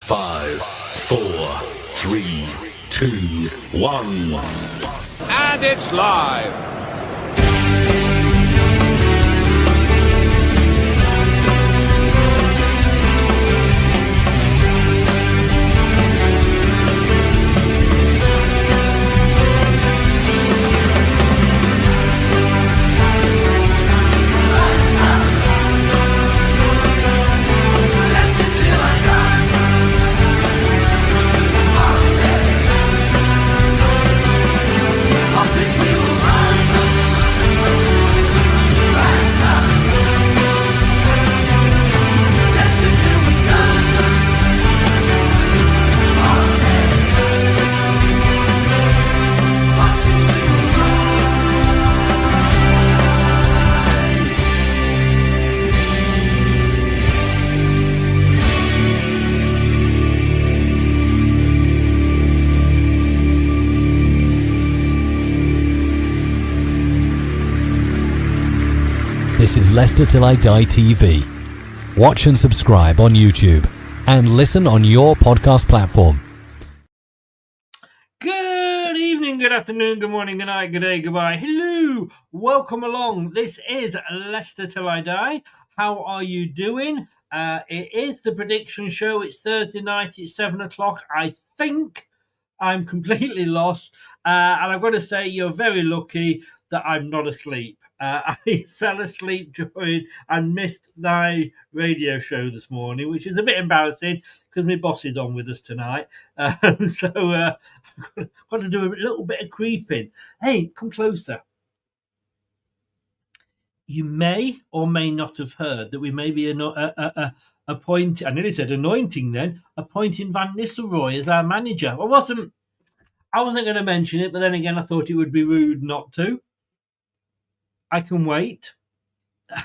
5, 4, 3, 2, 1. And it's live. This is Leicester Till I Die TV. Watch and subscribe on YouTube and listen on your podcast platform. Good evening, good afternoon, good morning, good night, good day, goodbye. Hello, welcome along. This is Leicester Till I Die. How are you doing? It is the prediction show. It's Thursday night. It's 7 o'clock. I think I'm completely lost. And I've got to say, you're very lucky that I'm not asleep. I fell asleep during and missed my radio show this morning, which is a bit embarrassing because my boss is on with us tonight. So I've got to do a little bit of creeping. Hey, come closer. You may or may not have heard that we may be appointing, I nearly said anointing then, appointing Van Nistelrooy as our manager. I wasn't going to mention it, but then again, I thought it would be rude not to. I can wait.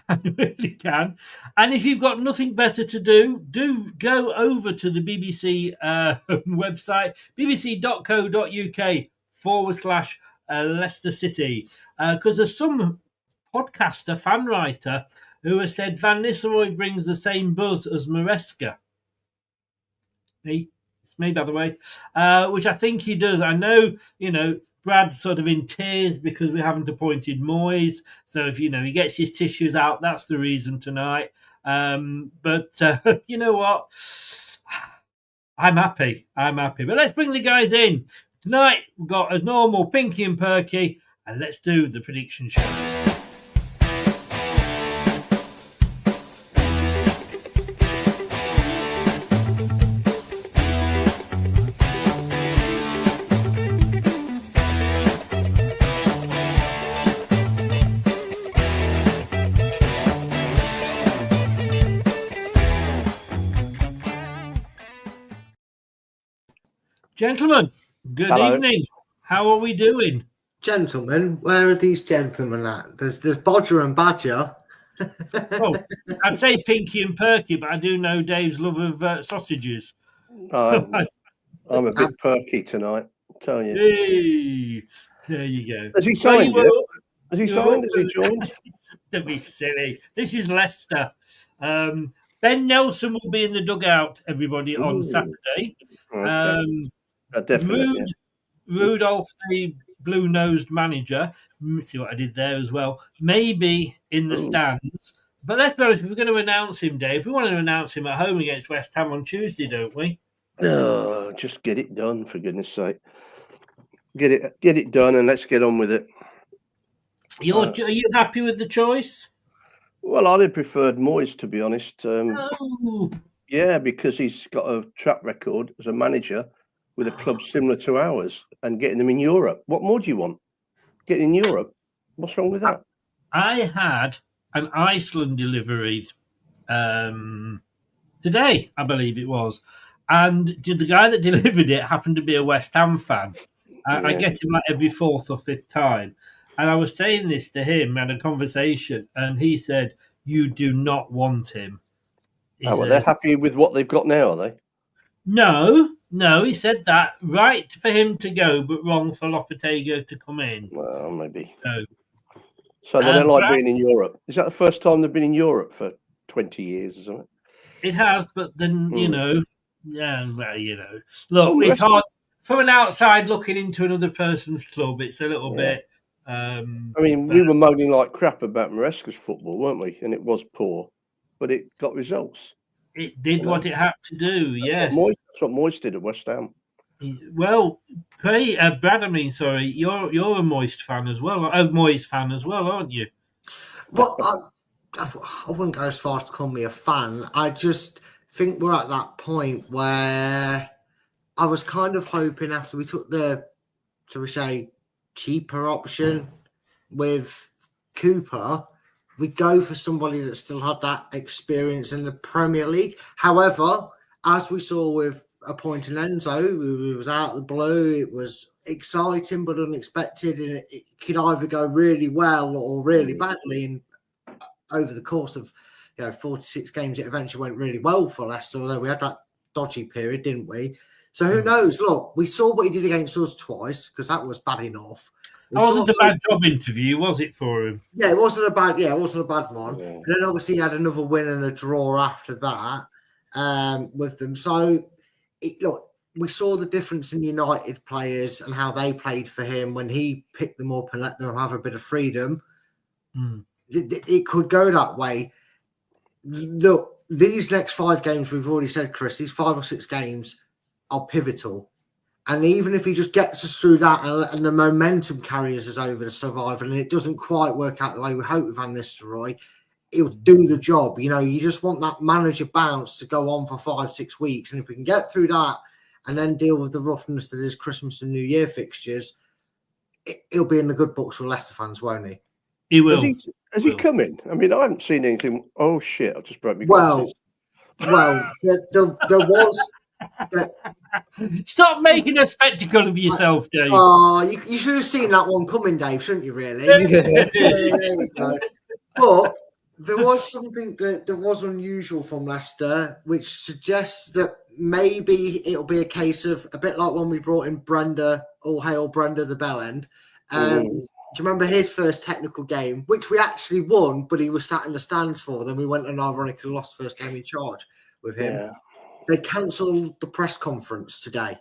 I really can. And if you've got nothing better to do go over to the BBC website, bbc.co.uk/Leicester City, because there's some podcaster, fan writer, who has said Van Nistelrooy brings the same buzz as Maresca. It's me, by the way, which I think he does. I know, Brad's sort of in tears because we haven't appointed Moyes. So if, he gets his tissues out, that's the reason tonight. But you know what? I'm happy. But let's bring the guys in. Tonight, we've got, as normal, Pinky and Perky, and let's do the prediction show. Gentlemen, good evening. How are we doing? Gentlemen, where are these gentlemen at? There's Bodger and Badger. Oh, I'd say Pinky and Perky, but I do know Dave's love of sausages. I'm a bit perky tonight, I'm telling you. Hey, there you go. Has he signed it? Has he signed? Has he joined? Don't be silly. This is Leicester. Ben Nelson will be in the dugout, everybody, on Saturday. Okay. Definitely. Rudolph, the blue-nosed manager, see what I did there as well, maybe in the stands. But let's be honest, if we're going to announce him, Dave, we want to announce him at home against West Ham on Tuesday, don't we? Oh, just get it done, for goodness sake. Get it done and let's get on with it. Are you happy with the choice? Well, I'd have preferred Moyes, to be honest. No. Yeah, because he's got a track record as a manager with a club similar to ours and getting them in Europe. What more do you want? Getting in Europe? What's wrong with that? I had an Iceland delivery today, I believe it was. And the guy that delivered it happened to be a West Ham fan. I get him like every fourth or fifth time. And I was saying this to him, had a conversation, and he said, "You do not want him." They're happy with what they've got now, are they? No, he said that. Right for him to go, but wrong for Lopetegui to come in. Well, maybe. So they don't like being in Europe. Is that the first time they've been in Europe for 20 years or something? It has, but then, Yeah, well, you know, look, Oh, it's hard from an outside looking into another person's club. It's a little Yeah. bit. I mean, we were moaning like crap about Maresca's football, weren't we? And it was poor, but it got results. It did what it had to do. Yes. That's what Moyes did at West Ham. Well, Brad, I mean, sorry, you're a Moist fan as well, a Moyes fan as well, aren't you? Well, I wouldn't go as far as to call me a fan. I just think we're at that point where I was kind of hoping after we took the, shall we say, cheaper option with Cooper, we'd go for somebody that still had that experience in the Premier League. However, as we saw with appointing Enzo, it was out of the blue. It was exciting but unexpected, and it could either go really well or really badly. And over the course of 46 games, it eventually went really well for Leicester, although we had that dodgy period, didn't we? So who knows? Look, we saw what he did against us twice, because that was bad enough. It wasn't a bad job interview, was it, for him? Yeah, it wasn't a bad one. Yeah. And then obviously he had another win and a draw after that with them. So look, we saw the difference in United players and how they played for him when he picked them up and let them have a bit of freedom. It could go that way. Look, these next 5 games, we've already said, Chris, these 5 or 6 games are pivotal. And even if he just gets us through that and the momentum carries us over to survival and it doesn't quite work out the way we hope with Van Nistelrooy, he'll do the job. You know, you just want that manager bounce to go on for 5-6 weeks. And if we can get through that and then deal with the roughness that is Christmas and New Year fixtures, he'll be in the good books for Leicester fans, won't he? He will. Has he come in? I mean, I haven't seen anything. Oh, shit, I just broke my Well, there was... Stop making a spectacle of yourself, Dave. Oh, you should have seen that one coming, Dave, shouldn't you, really? Yeah. But there was something that was unusual from Leicester, which suggests that maybe it'll be a case of a bit like when we brought in Brenda, all hail Brenda the Bellend. Do you remember his first technical game, which we actually won, but he was sat in the stands for? Then we went and ironically lost first game in charge with him. Yeah. They cancelled the press conference today.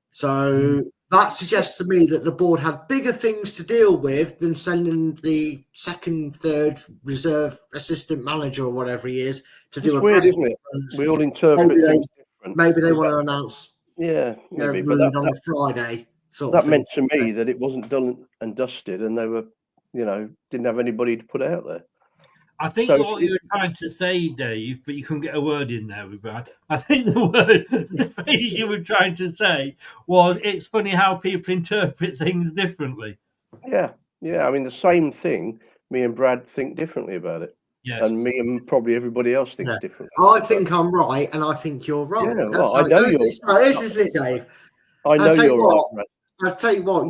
So that suggests to me that the board had bigger things to deal with than sending the second, third reserve assistant manager or whatever he is to do a weird, press isn't it? conference. We all interpret things different. Maybe they want to announce maybe, but on Friday. That meant to me that it wasn't done and dusted and they were, didn't have anybody to put out there. I think what you were trying to say, Dave, but you couldn't get a word in there with Brad. I think the phrase you were trying to say was, it's funny how people interpret things differently. Yeah. I mean, the same thing, me and Brad think differently about it. Yes. And me and probably everybody else thinks differently. I think I'm right and I think you're wrong. Yeah, well, I know you're right. This is it, Dave. I know you're right, Brad. I'll tell you what,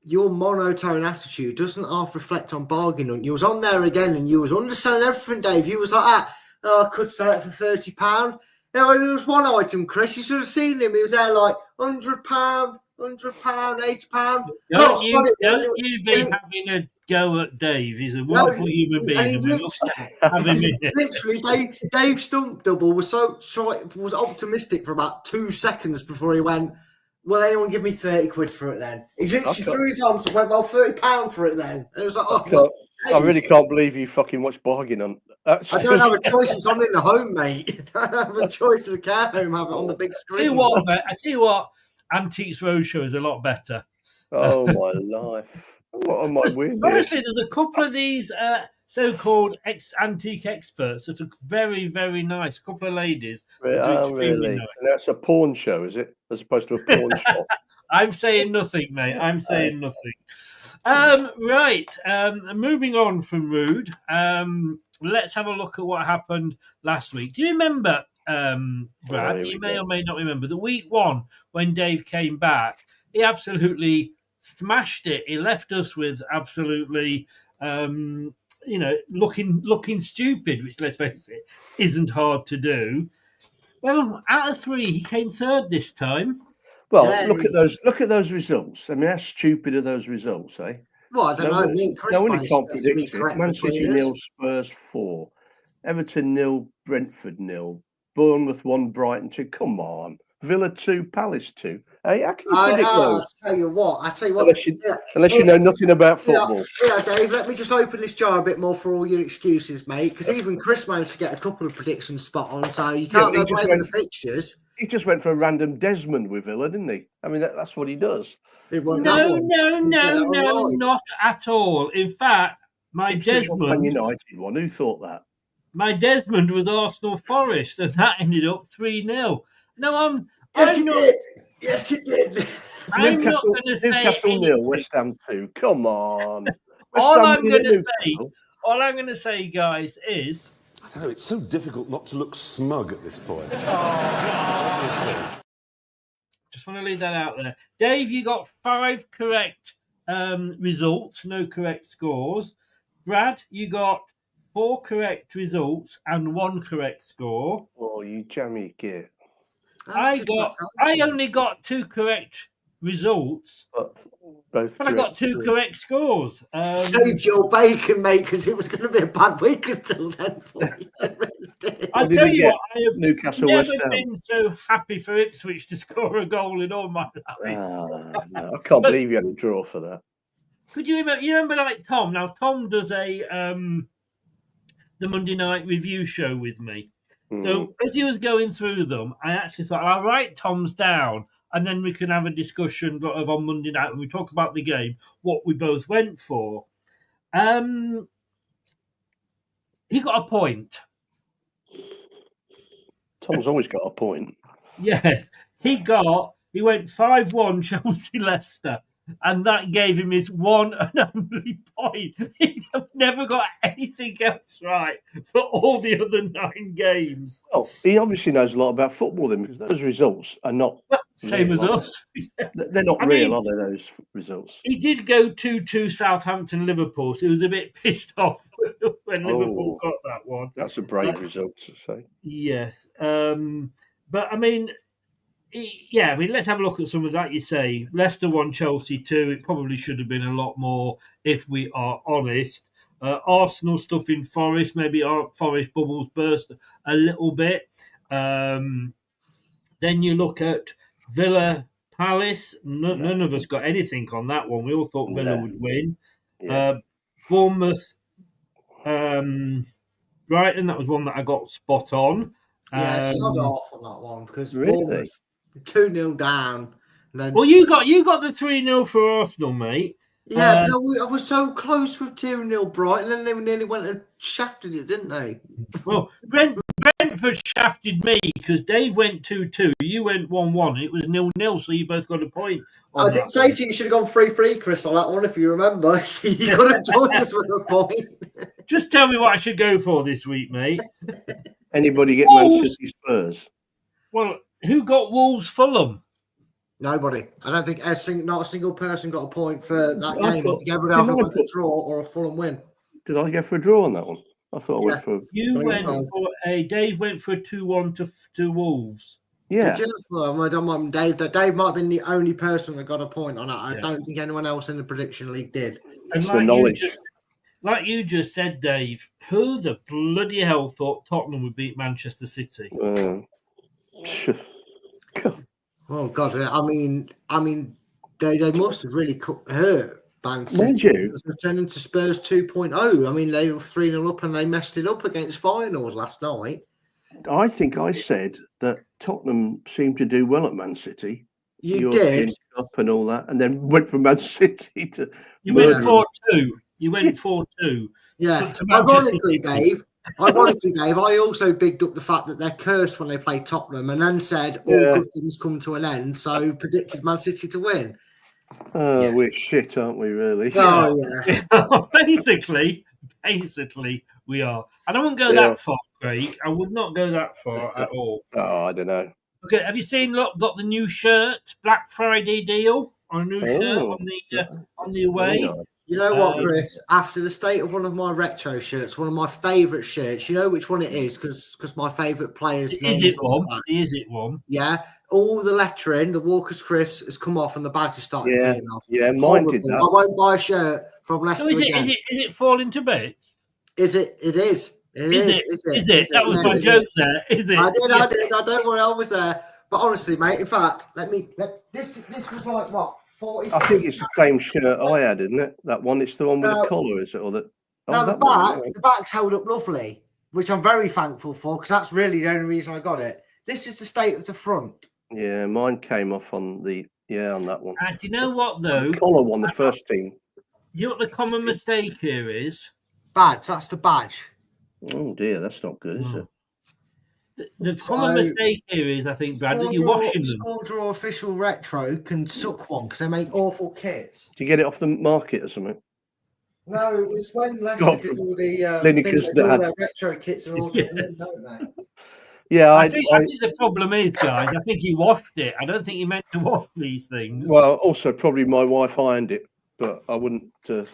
your monotone attitude doesn't half reflect on bargaining. You was on there again and you was underselling everything, Dave. You was like, I could sell it for £30. There was one item, Chris. You should have seen him. He was there like £100, £80. Don't you be having a go at Dave. He's a wonderful human being. And we must have him in it. Literally, Dave Stump Double was optimistic for about 2 seconds before he went, will anyone give me 30 quid for it then? He literally threw his arms and went, well, £30 for it then. And it was like, I really can't believe you fucking watch bargain on. I don't have a choice. It's on in the home, mate. I don't have a choice of the care home. Have it on the big screen. I tell you what, Antiques Roadshow is a lot better. Oh, my life. What am I weird? Honestly, there's a couple of these so-called antique experts that are very, very nice. A couple of ladies. Really? Nice. And that's a porn show, is it? As opposed to a porn shop? I'm saying nothing, mate. I'm saying nothing. Right. Moving on from Rude, let's have a look at what happened last week. Do you remember, Brad? You may or may not remember the week 1 when Dave came back. He absolutely smashed it. He left us with absolutely, looking stupid, which, let's face it, isn't hard to do. Well, out of 3, he came 3rd this time. Well, look at those results. I mean, how stupid are those results, eh? Well, I don't know. No one can't predict it. Man City 0, Spurs 4, Everton 0, Brentford 0, Bournemouth 1, Brighton 2. Come on. Villa 2, Palace 2. Hey, how can you predict those? I tell you what. Unless you know nothing about football. Yeah, Dave, let me just open this jar a bit more for all your excuses, mate, because even Chris managed to get a couple of predictions spot on, so you can't go blaming the fixtures. He just went for a random Desmond with Villa, didn't he? I mean, that's what he does. No, not at all. In fact, my Desmond... United one. Who thought that? My Desmond was Arsenal Forest, and that ended up 3-0. No, Yes, it did. I'm not going to say Newcastle 0, West Ham 2. Come on. All I'm going to say, guys, is... I don't know, it's so difficult not to look smug at this point. Just want to leave that out there. Dave, you got 5 correct results, no correct scores. Brad, you got 4 correct results and 1 correct score. Oh, you jammy git. I only got 2 correct results, but I got 2 correct scores. Saved your bacon, mate, because it was going to be a bad week until then for you. I tell you what, I have Newcastle never been so happy for Ipswich to score a goal in all my life. No, I can't believe you had a draw for that. Could you remember? You remember, like Tom? Now Tom does the Monday night review show with me. So as he was going through them, I actually thought, I'll write Tom's down, and then we can have a discussion on Monday night when we talk about the game, what we both went for. He got a point. Tom's always got a point. Yes, he went 5-1 Chelsea Leicester, and that gave him his one and only point. He never got anything else right for all the other 9 games. Oh, he obviously knows a lot about football then, because those results are not same real, as us. They're not real, are they, those results? He did go 2-2 Southampton Liverpool, so he was a bit pissed off when Liverpool got that one. That's a brave result to say. Yes. But I mean, let's have a look at some of that. You say Leicester won Chelsea 2. It probably should have been a lot more, if we are honest. Arsenal stuff in Forest, maybe our Forest bubbles burst a little bit. Then you look at Villa Palace. None of us got anything on that one. We all thought Villa would win. Yeah. Bournemouth, Brighton, that was one that I got spot on. Yeah, sod off on that one, because really? 2-0 down. Then... Well, you got the 3-0 for Arsenal, mate. Yeah, but I was so close with 2-0 Brighton, and they nearly went and shafted it, didn't they? Well, Brentford shafted me because Dave went 2-2, you went 1-1. It was 0-0, so you both got a point. I did say to you, you should have gone 3-3, Chris, on that one, if you remember. You could have joined us with a point. Just tell me what I should go for this week, mate. Anybody get Man City Spurs? Well, who got Wolves Fulham? Nobody. I don't think not a single person got a point for that game. I think everybody else went a draw or a Fulham win. Did I go for a draw on that one? I thought I went for. Dave went for a 2-1 to Wolves. Yeah. Did you? Well, I don't mind Dave. Dave might have been the only person that got a point on it. I don't think anyone else in the prediction league did. And like you just said, Dave, who the bloody hell thought Tottenham would beat Manchester City? Oh God! I mean, they must have really hurt Man City. Mind you, they've turned into Spurs 2.0. I mean, they were 3-0 up and they messed it up against Feyenoord last night. I think I said that Tottenham seemed to do well at Man City. You did up and all that, and then went from Man City to. You went 4-2. You went 4-2. Yeah. Ironically, Dave, I also bigged up the fact that they're cursed when they play Tottenham, and then said all good things come to an end. So predicted Man City to win. Oh, we're shit, aren't we? Really? Oh yeah. Basically, we are. I don't want to go that far, Craig. I would not go that far at all. Oh, I don't know. Okay, have you seen? Look, got the new shirt, Black Friday deal on a new shirt on the away. You know what, Chris? After the state of one of my retro shirts, one of my favourite shirts, you know which one it is because my favourite player's name is it one? Yeah. All the lettering, the Walker's Crisps has come off and the badge has started peeling off. Yeah, mine did that. I won't buy a shirt from Leicester So is it falling to bits? It is. Is it? That was my joke there. Is it? I did. I don't worry, I was there. But honestly, mate, in fact, this was like what 40. I think it's the same shirt I had, isn't it? That one. It's the one with the collar, is it? Or that? Now the back's held up lovely, which I'm very thankful for because that's really the only reason I got it. This is the state of the front. Yeah, mine came off on that one. Do you know what though? The collar one, the first team. You know what the common mistake here is? Badge. That's the badge. Oh dear, that's not good, is it? The common mistake here is, I think, Brad, that you're washing them. Score Draw Official Retro can suck one because they make awful kits. Do you get it off the market or something? No, it was when Leicester did all their retro kits and all don't they? Yeah, I think the problem is, guys, I think he washed it. I don't think he meant to wash these things. Well, also probably my wife ironed it, but I wouldn't. In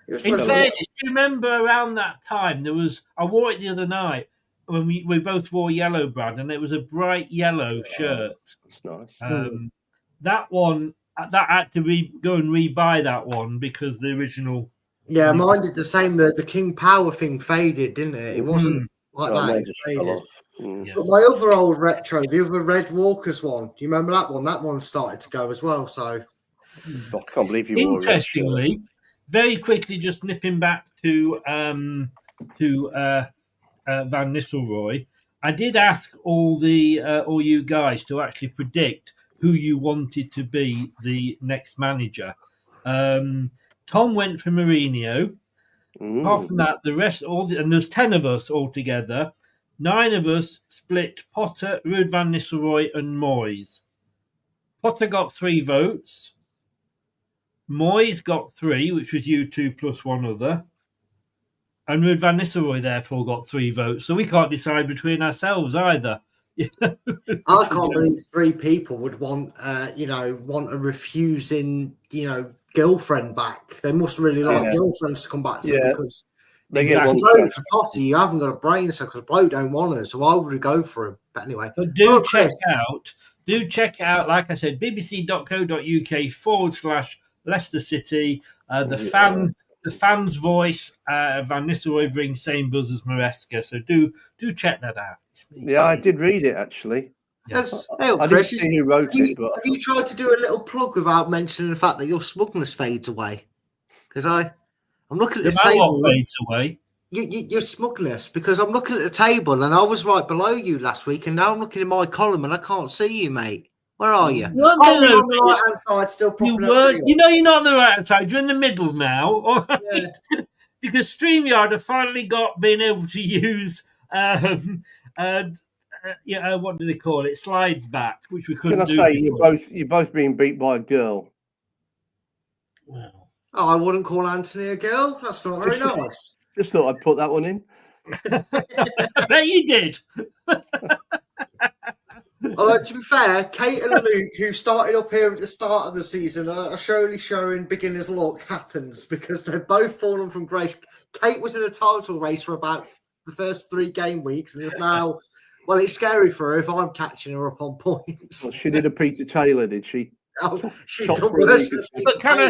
fairness, do you remember around that time I wore it the other night when we both wore yellow, Brad, and it was a bright yellow shirt. That's nice. That one, that had to go and rebuy that one because the original. Yeah, mine did the same. The King Power thing faded, didn't it? It wasn't like that. It faded. Yeah. But my other old retro, the other Red Walkers one, do you remember that one? That one started to go as well. So I can't believe you. Interestingly, very quickly, just nipping back to Van Nistelrooy, I did ask all you guys to actually predict who you wanted to be the next manager. Tom went for Mourinho. Apart from that, the rest, and there's 10 of us altogether. 9 of us split Potter, Ruud van Nistelrooy, and Moyes. Potter got 3 votes. Moyes got 3, which was you 2 plus 1 other. And Ruud van Nistelrooy therefore got 3 votes. So we can't decide between ourselves either. I can't believe 3 people would want a refusing, girlfriend back. They must really like girlfriends to come back to because they get one for Potter, you haven't got a brain cell because bloke don't want her, so I would go for him. But anyway, but do check out, like I said, bbc.co.uk/Leicester City. The fan's voice. Van Nistelrooy brings same buzz as Maresca, so do check that out. Yeah, I did read it actually. Yes. I didn't see who wrote it, but have you tried to do a little plug without mentioning the fact that your smugness fades away? Because I'm looking at the table. Fades away. Your smugness, because I'm looking at the table and I was right below you last week, and now I'm looking in my column and I can't see you, mate. Where are you? You're on the right hand side, still you're not on the right hand side. You're in the middle now, all right? Yeah. Because StreamYard have finally been able to use what do they call it? Slides back, which we couldn't do. Can I say you're both being beat by a girl? Well, I wouldn't call Anthony a girl. That's not very nice. Just thought I'd put that one in. I bet you did. Although, to be fair, Kate and Luke, who started up here at the start of the season, are surely showing beginner's luck happens because they're both fallen from grace. Kate was in a title race for about the first 3 game weeks and is now, well, it's scary for her if I'm catching her up on points. Well, she did a Peter Taylor, did she? Oh, she but can I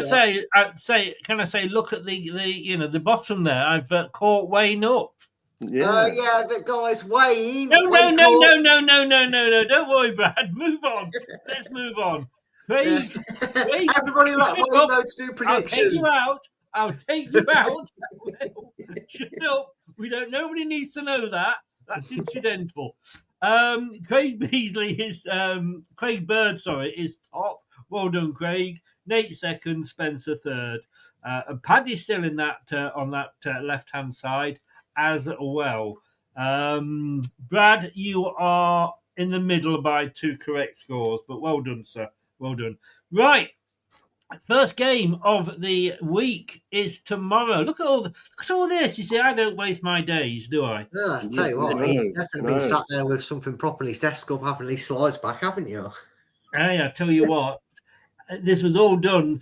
say, look at the bottom there. I've caught Wayne up. Yeah, but guys, Wayne. No. Don't worry, Brad. Move on. Let's move on. Craig, everybody let Wayne know to do predictions. I'll take you out. Shut up. Nobody needs to know that. That's incidental. Craig Bird is top. Well done, Craig. Nate second, Spencer third. And Paddy's still in that on that left-hand side as well. Brad, you are in the middle by 2 correct scores, but well done, sir. Well done. Right. First game of the week is tomorrow. Look at all this. You see, I don't waste my days, do I? Yeah, I tell you what, he's definitely been sat there with something properly his desk up, having these slides back, haven't you? Hey, I tell you what, this was all done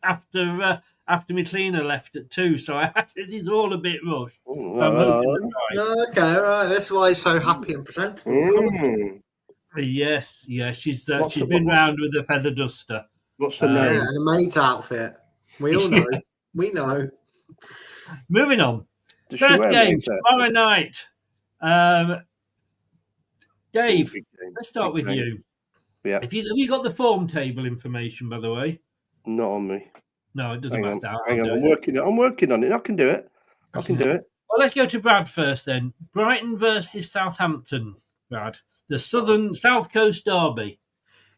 after my cleaner left at 2, so it is all a bit rushed. Okay, right. That's why he's so happy and presentable. Yes, she's been round with a feather duster. What's the name? Yeah, and a maid's outfit. We all know. We know. Moving on. Does she First wear game makeup? tomorrow night. Dave, Big game. let's start Big with game. you. Yeah, Have you got the form table information, by the way? not on me. No, it doesn't Hang on, matter. hang I'll on. do I'm it. working on it. I can do it. I can do it. Well, let's go to Brad first then. Brighton versus Southampton, Brad. The South Coast derby.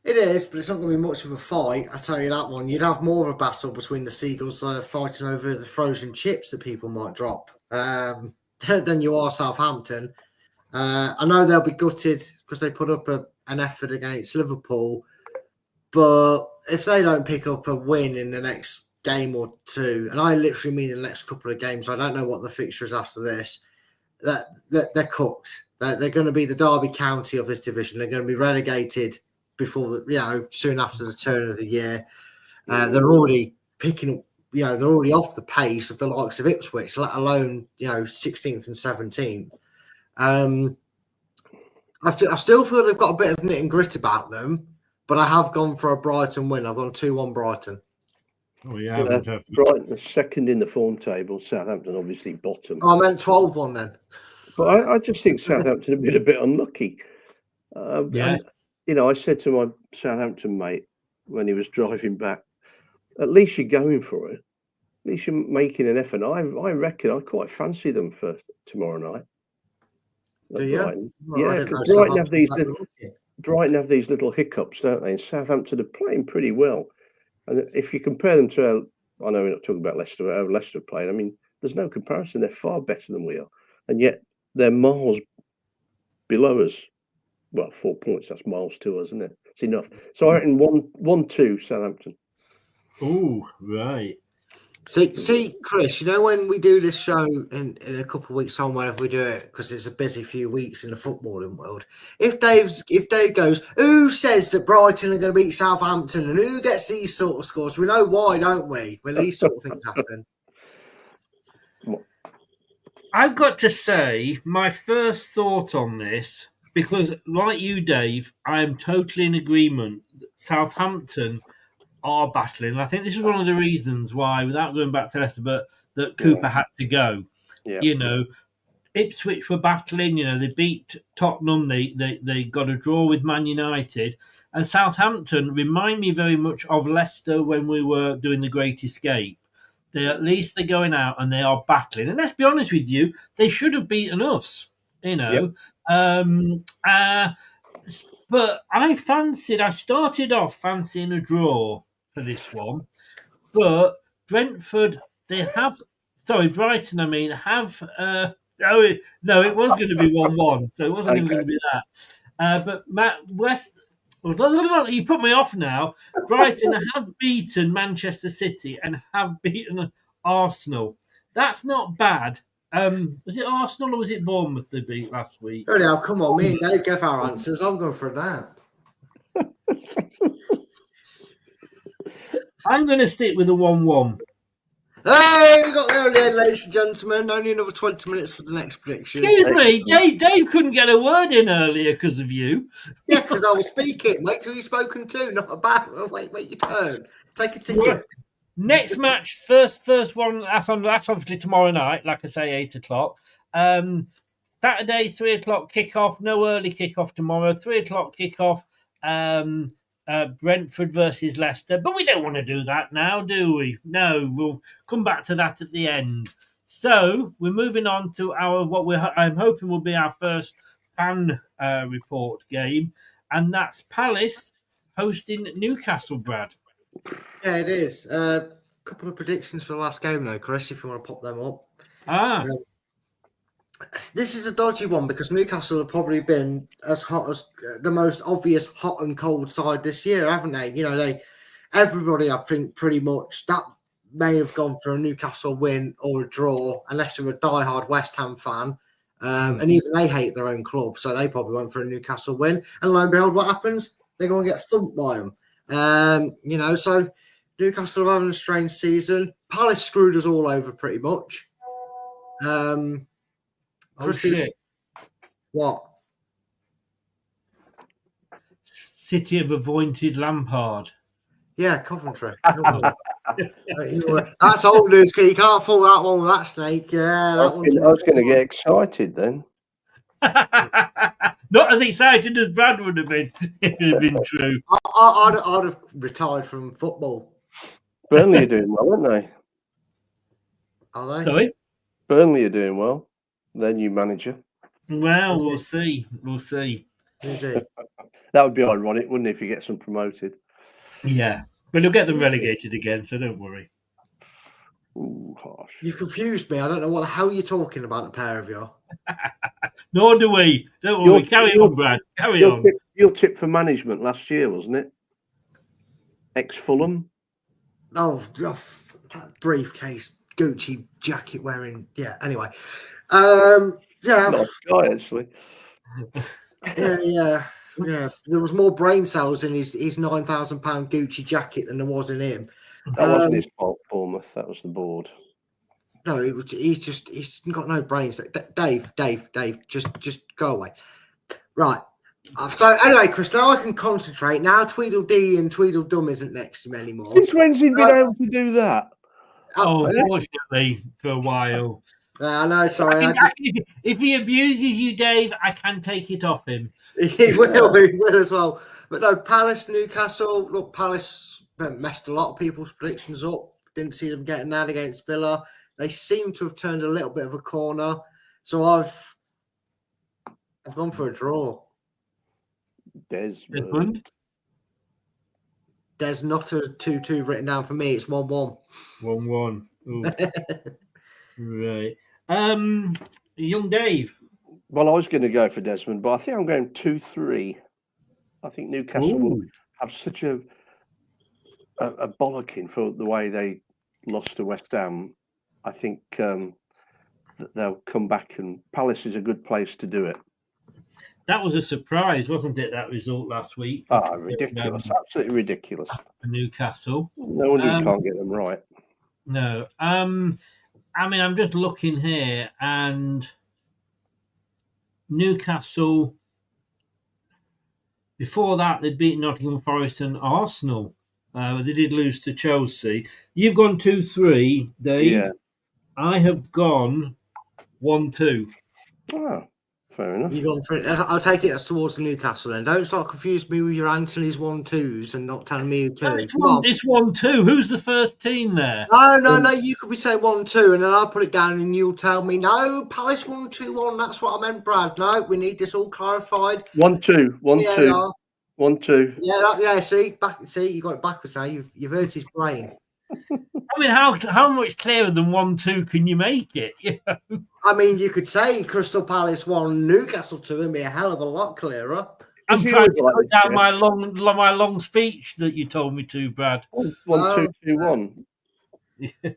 It is, but it's not going to be much of a fight. I tell you that one. You'd have more of a battle between the Seagulls fighting over the frozen chips that people might drop than you are Southampton. I know they'll be gutted because they put up an effort against Liverpool, but if they don't pick up a win in the next game or two, and I literally mean the next couple of games, I don't know what the fixture is after this, that they're cooked. They're going to be the Derby County of this division. They're going to be relegated before soon after the turn of the year. They're already picking up, they're already off the pace of the likes of Ipswich, let alone 16th and 17th. I still feel they've got a bit of knit and grit about them, but I have gone for a Brighton win. I've gone 2-1 Brighton. Oh yeah, Brighton second in the form table. Southampton obviously bottom. Oh, I meant 12-1 then. But I just think Southampton have been a bit unlucky. yeah. And, I said to my Southampton mate when he was driving back, at least you're going for it. At least you're making an effort. I reckon I quite fancy them for tomorrow night. Do you? Brighton. Well, Yeah, because Brighton have these little hiccups, don't they? And Southampton are playing pretty well. And if you compare them to, I know we're not talking about Leicester, how Leicester playing. I mean, there's no comparison. They're far better than we are. And yet they're miles below us. Well, 4 points, that's miles to us, isn't it? It's enough. So I reckon 1-2 Southampton. Oh, right. See, Chris, when we do this show in a couple of weeks' time, whenever we do it, because it's a busy few weeks in the footballing world, if Dave goes, who says that Brighton are going to beat Southampton and who gets these sort of scores? We know why, don't we, when these sort of things happen. I've got to say, my first thought on this, because like you, Dave, I am totally in agreement. Southampton are battling. And I think this is one of the reasons why, without going back to Leicester, but that Cooper had to go. Yeah. Ipswich were battling. They beat Tottenham. They got a draw with Man United. And Southampton remind me very much of Leicester when we were doing the Great Escape. At least they're going out and they are battling. And let's be honest with you, they should have beaten us. Yep. But I started off fancying a draw for this one. But Brighton, it was going to be 1-1, so it wasn't even going to be that. But Matt West, you put me off now. Brighton have beaten Manchester City and have beaten Arsenal. That's not bad. Was it Arsenal or was it Bournemouth they beat last week? Oh, now, come on, me and Dave gave our answers. I'm going for that. I'm going to stick with a 1-1. Hey, we got there again, ladies and gentlemen. Only another 20 minutes for the next prediction. Excuse me, Dave couldn't get a word in earlier because of you. Yeah, because I was speaking. Wait till you're spoken to. Not about. Wait your turn. Take a ticket. Next match, first one. That's obviously tomorrow night. Like I say, 8:00. Saturday, 3:00 kickoff. No early kickoff tomorrow. 3:00 kickoff. Brentford versus Leicester, but we don't want to do that now, do we? No, we'll come back to that at the end. So we're moving on to I'm hoping will be our first fan report game, and that's Palace hosting Newcastle. Brad. Yeah, it is. Couple of predictions for the last game, though, Chris. If you want to pop them up. This is a dodgy one because Newcastle have probably been as hot as the most obvious hot and cold side this year, haven't they? Everybody, I think, pretty much that may have gone for a Newcastle win or a draw, unless you're a diehard West Ham fan. And even they hate their own club, so they probably went for a Newcastle win. And lo and behold, what happens? They're going to get thumped by them. So Newcastle are having a strange season. Palace screwed us all over pretty much. Shit. What? City have avoided Lampard. Yeah, Coventry. That's old news. You can't pull that one with that snake. Yeah, I was going to get excited then. Not as excited as Brad would have been if it had been true. I'd have retired from football. Burnley are doing well, aren't they? Are they? Sorry? Burnley are doing well. Their new manager. Well, we'll see. We'll see. Indeed. That would be ironic, wouldn't it, if you get them promoted? Yeah. But he'll get them relegated again, so don't worry. Ooh, harsh. You confused me. I don't know what the hell you're talking about, the pair of you. Nor do we. Don't worry. Carry on, Brad. Carry on. Your tip for management last year, wasn't it? Ex-Fulham? Oh, that briefcase, Gucci jacket wearing. Yeah, anyway. Yeah. Nice guy, actually. Yeah. There was more brain cells in his £9,000 Gucci jacket than there was in him. That wasn't his fault, Bournemouth. That was the board. No, he's got no brains. Dave, just go away. Right. So anyway, Chris, now I can concentrate. Now Tweedledee and Tweedledum isn't next to me anymore. Since when's he been able to do that? Unfortunately, for a while. I know, sorry. If he abuses you, Dave, I can take it off him. He will as well. But no, Palace, Newcastle. Look, Palace messed a lot of people's predictions up. Didn't see them getting that against Villa. They seem to have turned a little bit of a corner. So I've gone for a draw. Desmond. There's not a 2-2 written down for me. It's 1-1. 1-1. Right. Young Dave. Well, I was going to go for Desmond, but I think I'm going 2-3. I think Newcastle will have such a bollocking for the way they lost to West Ham. I think that they'll come back, and Palace is a good place to do it. That was a surprise, wasn't it, that result last week? Ridiculous. Absolutely ridiculous. Newcastle. No wonder you can't get them right. No. I mean, I'm just looking here, and Newcastle, before that, they'd beaten Nottingham Forest and Arsenal. They did lose to Chelsea. You've gone 2-3, Dave. Yeah. I have gone 1-2. Oh, fair enough. You've gone for it. I'll take it as towards Newcastle then. Don't start confusing me with your Anthony's 1-2s and not telling me who two. It's 1-2. Who's the first team there? No. You could be saying 1-2, and then I'll put it down, and you'll tell me no. Palace 1-2-1. That's what I meant, Brad. No, we need this all clarified. 1-2. 1-2. Yeah, 1-2. Yeah. See, you got it backwards now. You've hurt his brain. I mean, how much clearer than 1-2 can you make it? You know? I mean, you could say Crystal Palace 1, Newcastle 2, and be a hell of a lot clearer. I'm trying to put down my long speech that you told me to, Brad. 1-2-2-1.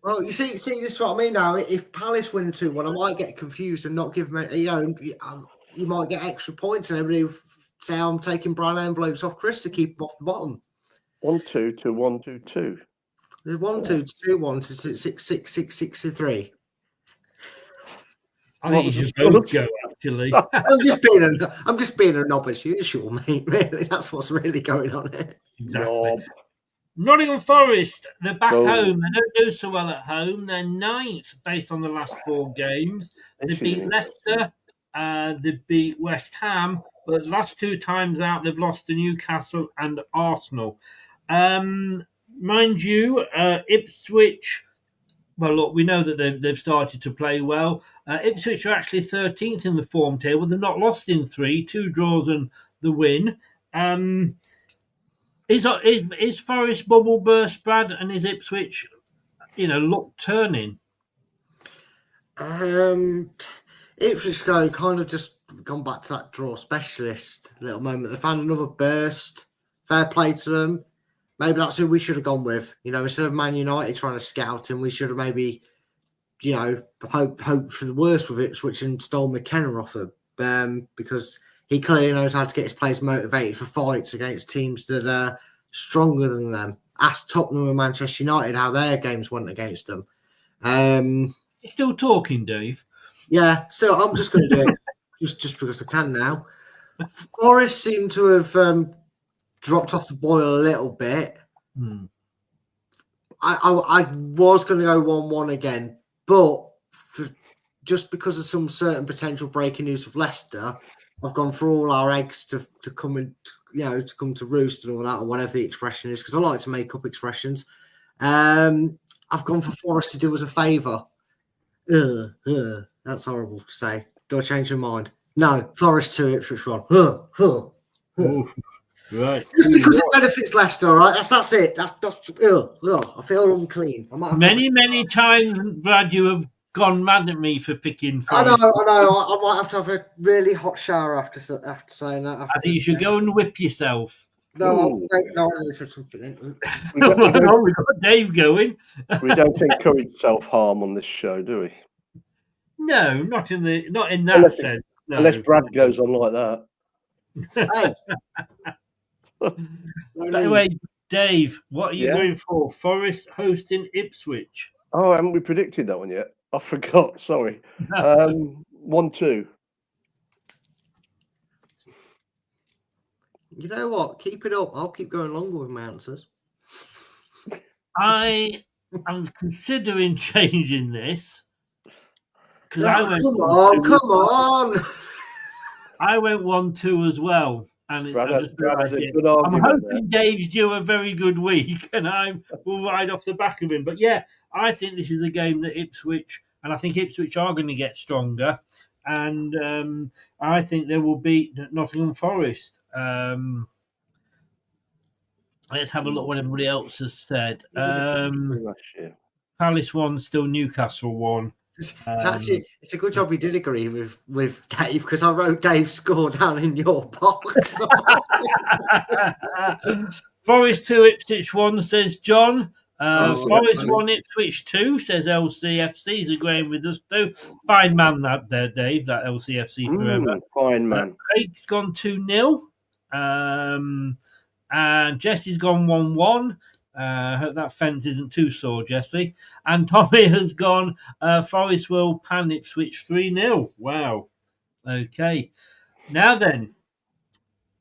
Well, you see, this is what I mean now. If Palace win 2-1, I might get confused and not give them. You might get extra points, and everybody say I'm taking brown envelopes off Chris to keep him off the bottom. 1-2 to 1-2-2. There's 1-2 to 2-1 to 6-6-6-6-3. I think you should both go. Actually, I'm just being a knob as usual, mate. Really, that's what's really going on here. Exactly. Nottingham Forest, they're back home. They don't do so well at home. They're 9th based on the last 4 games. They beat Leicester, they beat West Ham, but the last 2 times out, they've lost to Newcastle and Arsenal. Mind you, Ipswich, well, look, we know that they've started to play well. Ipswich are actually 13th in the form table. They've not lost in 3, 2 draws and the win. Is Forest bubble burst, Brad, and is Ipswich, luck turning? Ipswich kind of just gone back to that draw specialist little moment. They found another burst. Fair play to them. Maybe that's who we should have gone with. Instead of Man United trying to scout him, we should have maybe, hope for the worst with Ipswich and stole McKenna off him because he clearly knows how to get his players motivated for fights against teams that are stronger than them. Ask Tottenham and Manchester United how their games went against them. You're still talking, Dave? Yeah, so I'm just going to do it just because I can now. Forest seem to have dropped off the boil a little bit. I was going to go 1-1 again, but just because of some certain potential breaking news with Leicester, I've gone for all our eggs to come in, to come to roost and all that, or whatever the expression is, because I like to make up expressions. I've gone for Forest to do us a favour. That's horrible to say. Do I change my mind? No, Forest 2, Ipswich 1. Right. Just because it benefits Leicester, all right? That's it. That's I feel unclean. Many times, Brad, you have gone mad at me for picking I Forest. know. I might have to have a really hot shower after saying that. I think you should go and whip yourself. No, I said something. We don't, We've got Dave going. we don't encourage self-harm on this show, do we? No, not in that Unless- sense. No. Unless Brad goes on like that. Hey. By the way, Dave, what are you Yeah? going for? Forest hosting Ipswich. Oh, haven't we predicted that one yet? I forgot. Sorry. 1-2. You know what? Keep it up. I'll keep going longer with my answers. I am considering changing this. Come on. I went 1-2 as well. And Brad I has- just Brad has realised a it. good I'm argument hoping Dave's due a very good week, and I will ride off the back of him. But yeah, I think this is a game that Ipswich, and I think Ipswich are going to get stronger, and I think they will beat Nottingham Forest. Let's have a look what everybody else has said. Last year. Palace 1, still Newcastle 1. It's a good job we did agree with Dave, because I wrote Dave's score down in your box. Forest 2, Ipswich 1, says John. Forest yeah. 1, Ipswich 2, says LCFC. Is agreeing with us too. Fine man, that there, Dave. That LCFC forever. Fine man. Craig's gone 2-0. And Jesse's gone 1-1. I hope that fence isn't too sore, Jesse. And Tommy has gone Forest will pan Ipswich 3-0. Wow. Okay. Now then,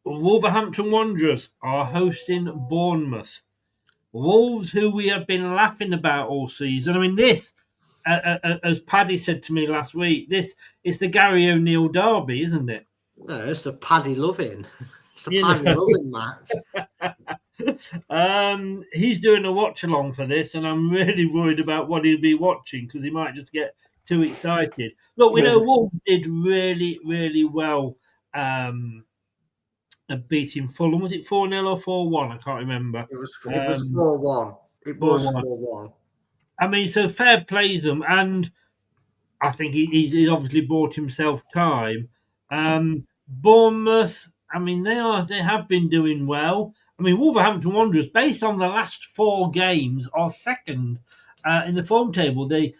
Wolverhampton Wanderers are hosting Bournemouth. Wolves, who we have been laughing about all season. I mean, this, as Paddy said to me last week, this is the Gary O'Neill derby, isn't it? No, it's a Paddy Loving. It's a Paddy Loving match. He's doing a watch along for this, and I'm really worried about what he'll be watching, because he might just get too excited. Look, we know Wolves did really, really well at beating Fulham. Was it 4-0 or 4-1? I can't remember. It was 4-1. It was 4-1. I mean, so fair play them, and I think he's obviously bought himself time. Bournemouth, I mean, they have been doing well. I mean, Wolverhampton Wanderers, based on the last 4 games, are second in the form table. They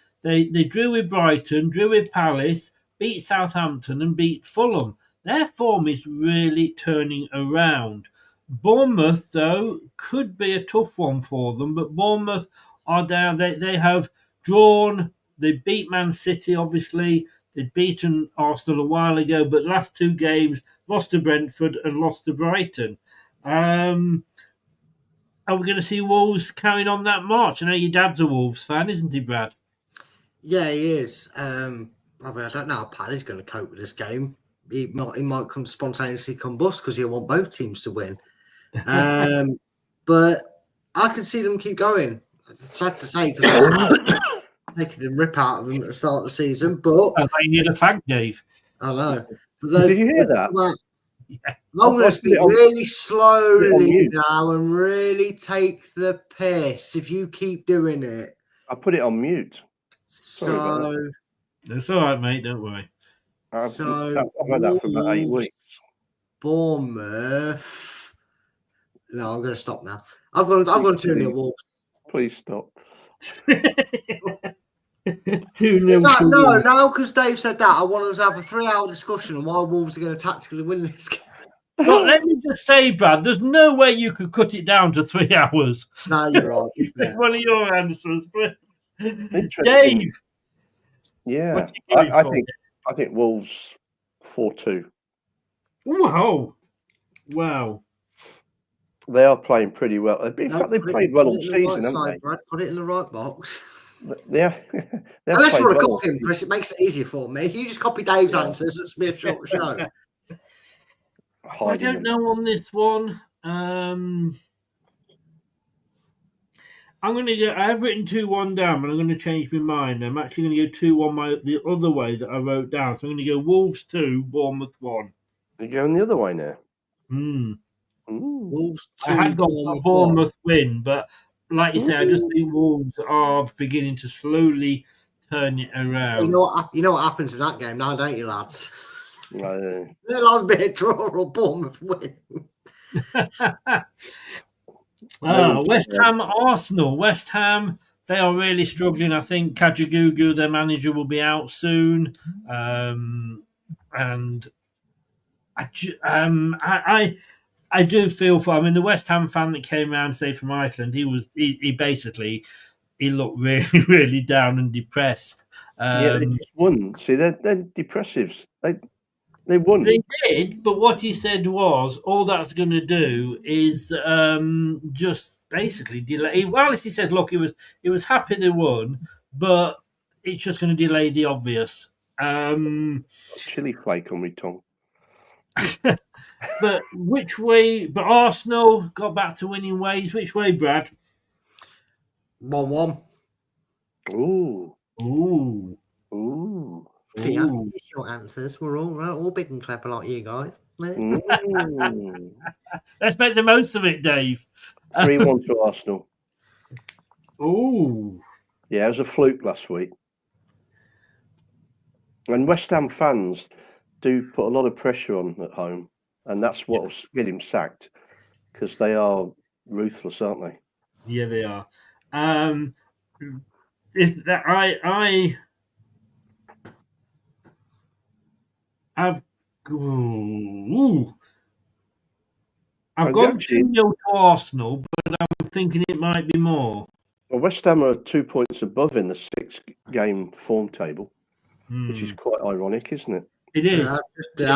drew with Brighton, drew with Palace, beat Southampton, and beat Fulham. Their form is really turning around. Bournemouth, though, could be a tough one for them, but Bournemouth are down. They have drawn. They beat Man City, obviously. They'd beaten Arsenal a while ago, but last 2 games, lost to Brentford and lost to Brighton. Are we going to see Wolves carrying on that march? I know your dad's a Wolves fan, isn't he, Brad? Yeah, he is. I mean, I don't know how Paddy's going to cope with this game. He might come spontaneously combust because he'll want both teams to win. But I can see them keep going. It's sad to say because taking the rip out of them at the start of the season, but I need a fag, Dave. I know. Did you hear that? I'm going to speak really slowly now and really take the piss if you keep doing it. I put it on mute. So It's all right, mate. Don't worry. I've had that for about 8 weeks. Bournemouth. No, I'm going to stop now. I've gone 2-0 Wolves. Please stop. 2-0. No, because Dave said that. I want us to have a 3-hour discussion on why Wolves are going to tactically win this game. Look, let me just say, Brad, there's no way you could cut it down to 3 hours. No, you're right. Yeah. One of your answers. Interesting. Dave. Yeah, I think Wolves 4-2. Wow. They are playing pretty well. In fact, they've played well all Put it in the season, right haven't side, they? Brad. Put it in the right box. They have, they have Unless you played want to well. copy him, Chris, it makes it easier for me. You just copy Dave's answers. It's be a short show. I don't know on this one. I'm going to go. I have written 2-1 down, but I'm going to change my mind. I'm actually going to go 2-1 the other way that I wrote down. So I'm going to go Wolves 2, Bournemouth 1. You're going the other way now. Wolves 2, I had got a Bournemouth win, but like you say, I just think Wolves are beginning to slowly turn it around. You know what happens in that game now, don't you, lads? No. They'll have a bit of draw or Bournemouth win. West Ham, Arsenal. West Ham, they are really struggling. I think Kajagugu, their manager, will be out soon. And I do feel for. I mean, the West Ham fan that came around, say from Iceland, he basically looked really really down and depressed. Yeah, they just won. See, they're depressives. They won. They did, but what he said was all that's going to do is just basically delay. Well, he said, look, he was happy they won, but it's just going to delay the obvious. Chili flake on my tongue. But which way? But Arsenal got back to winning ways. Which way, Brad? 1-1. Ooh. See, your answers were all big and clever like you guys. Let's make the most of it, Dave. 3-1 to Arsenal. Ooh. Yeah, it was a fluke last week. And West Ham fans do put a lot of pressure on at home, and that's what will get him sacked, because they are ruthless, aren't they? Yeah, they are. Is that I've gone 2-0 to Arsenal, but I'm thinking it might be more. Well, West Ham are 2 points above in the 6-game form table, which is quite ironic, isn't it? It is. I've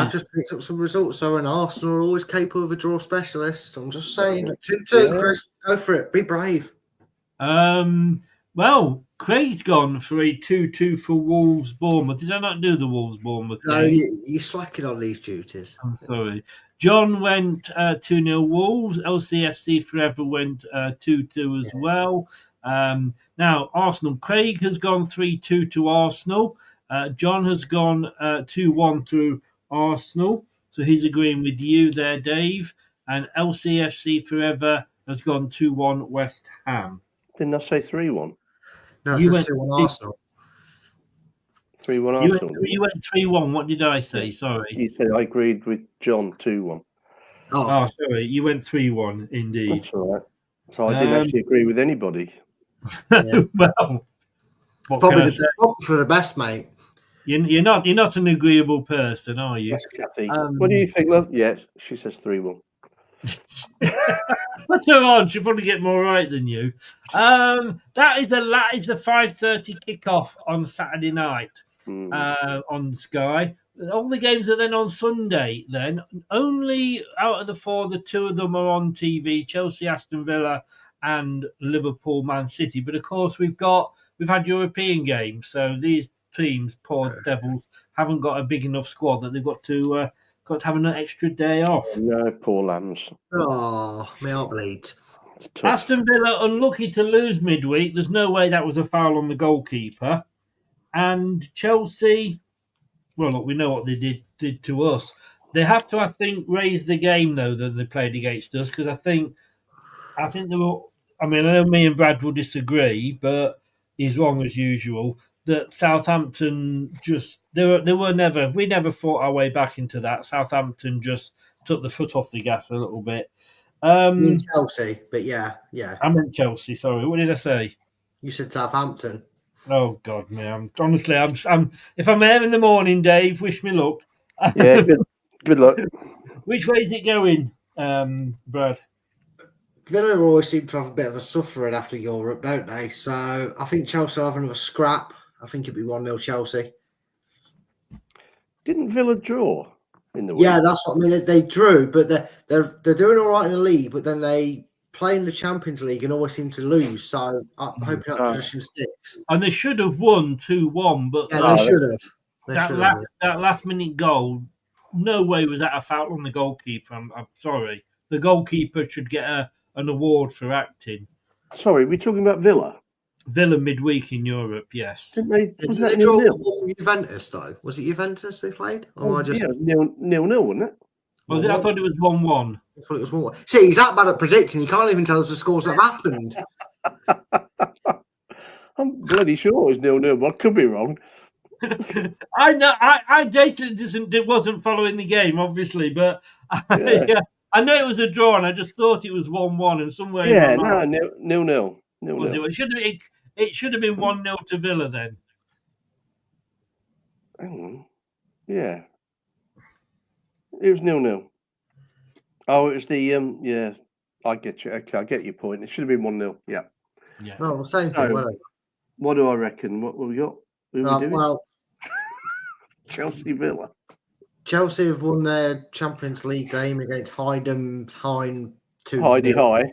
just picked up some results. So, an Arsenal are always capable of a draw specialist. I'm just saying. 2-2, Chris. Go for it. Be brave. Well, Craig's gone for a 2-2 for Wolves Bournemouth. Did I not do the Wolves Bournemouth? No, you're slacking on these duties. I'm sorry. John went 2-0 Wolves. LCFC Forever went 2-2 as well. Now, Arsenal. Craig has gone 3-2 to Arsenal. John has gone 2-1 to Arsenal. So he's agreeing with you there, Dave. And LCFC Forever has gone 2-1 West Ham. Didn't I say 3-1? No, you went 2-1 Arsenal. 3-1 Arsenal. You went 3-1. What did I say? Sorry. You said I agreed with John 2-1. Oh, sorry. You went 3-1, indeed. That's all right. So I didn't actually agree with anybody. Well, probably for the best, mate. You're not an agreeable person, are you? Yes, Kathy. What do you think, love? Yes, she says 3-1. Put her on. She'll probably get more right than you. That is the 5:30 kickoff on Saturday night on Sky. All the games are then on Sunday. Then only out of the 4, the 2 of them are on TV: Chelsea, Aston Villa, and Liverpool, Man City. But of course, we've had European games, so these teams, poor devils, haven't got a big enough squad that they've got to have an extra day off. No, poor lambs. Oh, my heart bleeds. Aston Villa unlucky to lose midweek. There's no way that was a foul on the goalkeeper. And Chelsea, well, look, we know what they did to us. They have to, I think, raise the game though that they played against us, because I think they were. I mean, I know me and Brad will disagree, but he's wrong as usual. That Southampton we never fought our way back into that. Southampton just took the foot off the gas a little bit. Chelsea, but yeah. I meant Chelsea. Sorry, what did I say? You said Southampton. Oh God, man! Honestly, I'm. If I'm there in the morning, Dave, wish me luck. Yeah, good luck. Which way is it going, Brad? Villa always seem to have a bit of a suffering after Europe, don't they? So I think Chelsea will have another scrap. I think it'll be 1-0 Chelsea. Didn't Villa draw? in the week. Yeah, that's what I mean. They drew, but they're doing all right in the league, but then they play in the Champions League and always seem to lose. So I'm hoping that tradition sticks. And they should have won 2-1, but Yeah, they should have. that last minute goal, no way was that a foul on the goalkeeper. I'm sorry. The goalkeeper should get an award for acting. Sorry, we're talking about Villa. Villa midweek in Europe, yes. Did they draw with Juventus though? Was it Juventus they played? Or yeah, 0-0, wasn't it? Was it? I thought it was 1-1. I thought it was 1-1. See, he's that bad at predicting. He can't even tell us the scores that have happened. I'm bloody sure it was 0-0. But I could be wrong. I know. I basically wasn't following the game, obviously, but I know it was a draw, and I just thought it was 1-1, and somewhere. Yeah, no, 0-0. It should have been 1-0 to Villa then. Hang on. Yeah. It was 0-0. Oh, it was the yeah. I get you. Okay, I get your point. It should have been 1-0. Yeah. Yeah. Well, the same thing. So, what do I reckon? What we got? Who we doing? Well, Chelsea Villa. Chelsea have won their Champions League game against Heidenheim 2. Heidi High.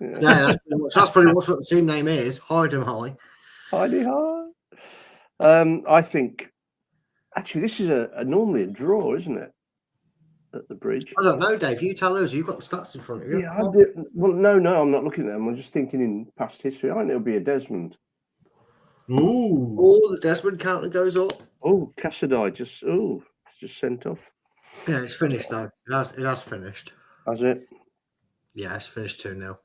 Yeah, that's pretty much what the team name is. Heidenheim. Heidi High. I think actually this is normally a draw, isn't it? At the bridge. I don't know, Dave. You tell us. You've got the stats in front of you. Yeah, I do. Well, no, I'm not looking at them. I'm just thinking in past history. I think it'll be a Desmond. Ooh. Oh, the Desmond counter goes up. Oh, Cassadine just sent off. Yeah, it's finished though. It has finished. Has it? Yeah, it's finished 2-0.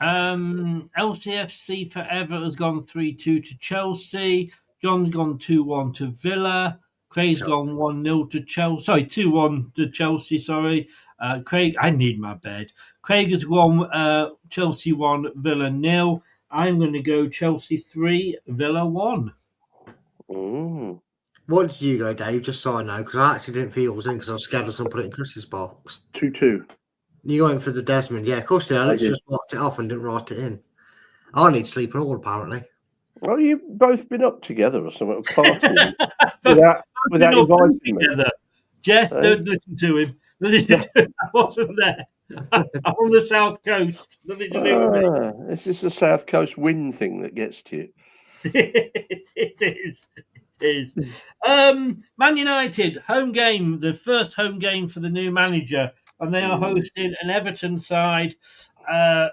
LCFC Forever has gone 3-2 to Chelsea. John's gone 2-1 to Villa. Craig's gone 1-0 to Chelsea. Sorry, 2-1 to Chelsea. Sorry. Craig, I need my bed. Craig has won Chelsea 1, Villa 0. I'm going to go Chelsea 3, Villa 1. Mm. What did you go, Dave? Just so I know, because I actually didn't feel it was in because I was scared I was going to put it in Chris's box. 2-2. You went for the Desmond. Yeah, of course you did. I just marked it off and didn't write it in. I need sleep and all, apparently. Well, you've both been up together or something. Partying without inviting me. Jess, don't listen to him. I wasn't there. I'm on the south coast. Nothing to do with me. It's just the south coast wind thing that gets to you. It is. Man United home game, the first home game for the new manager, and they are hosting an Everton side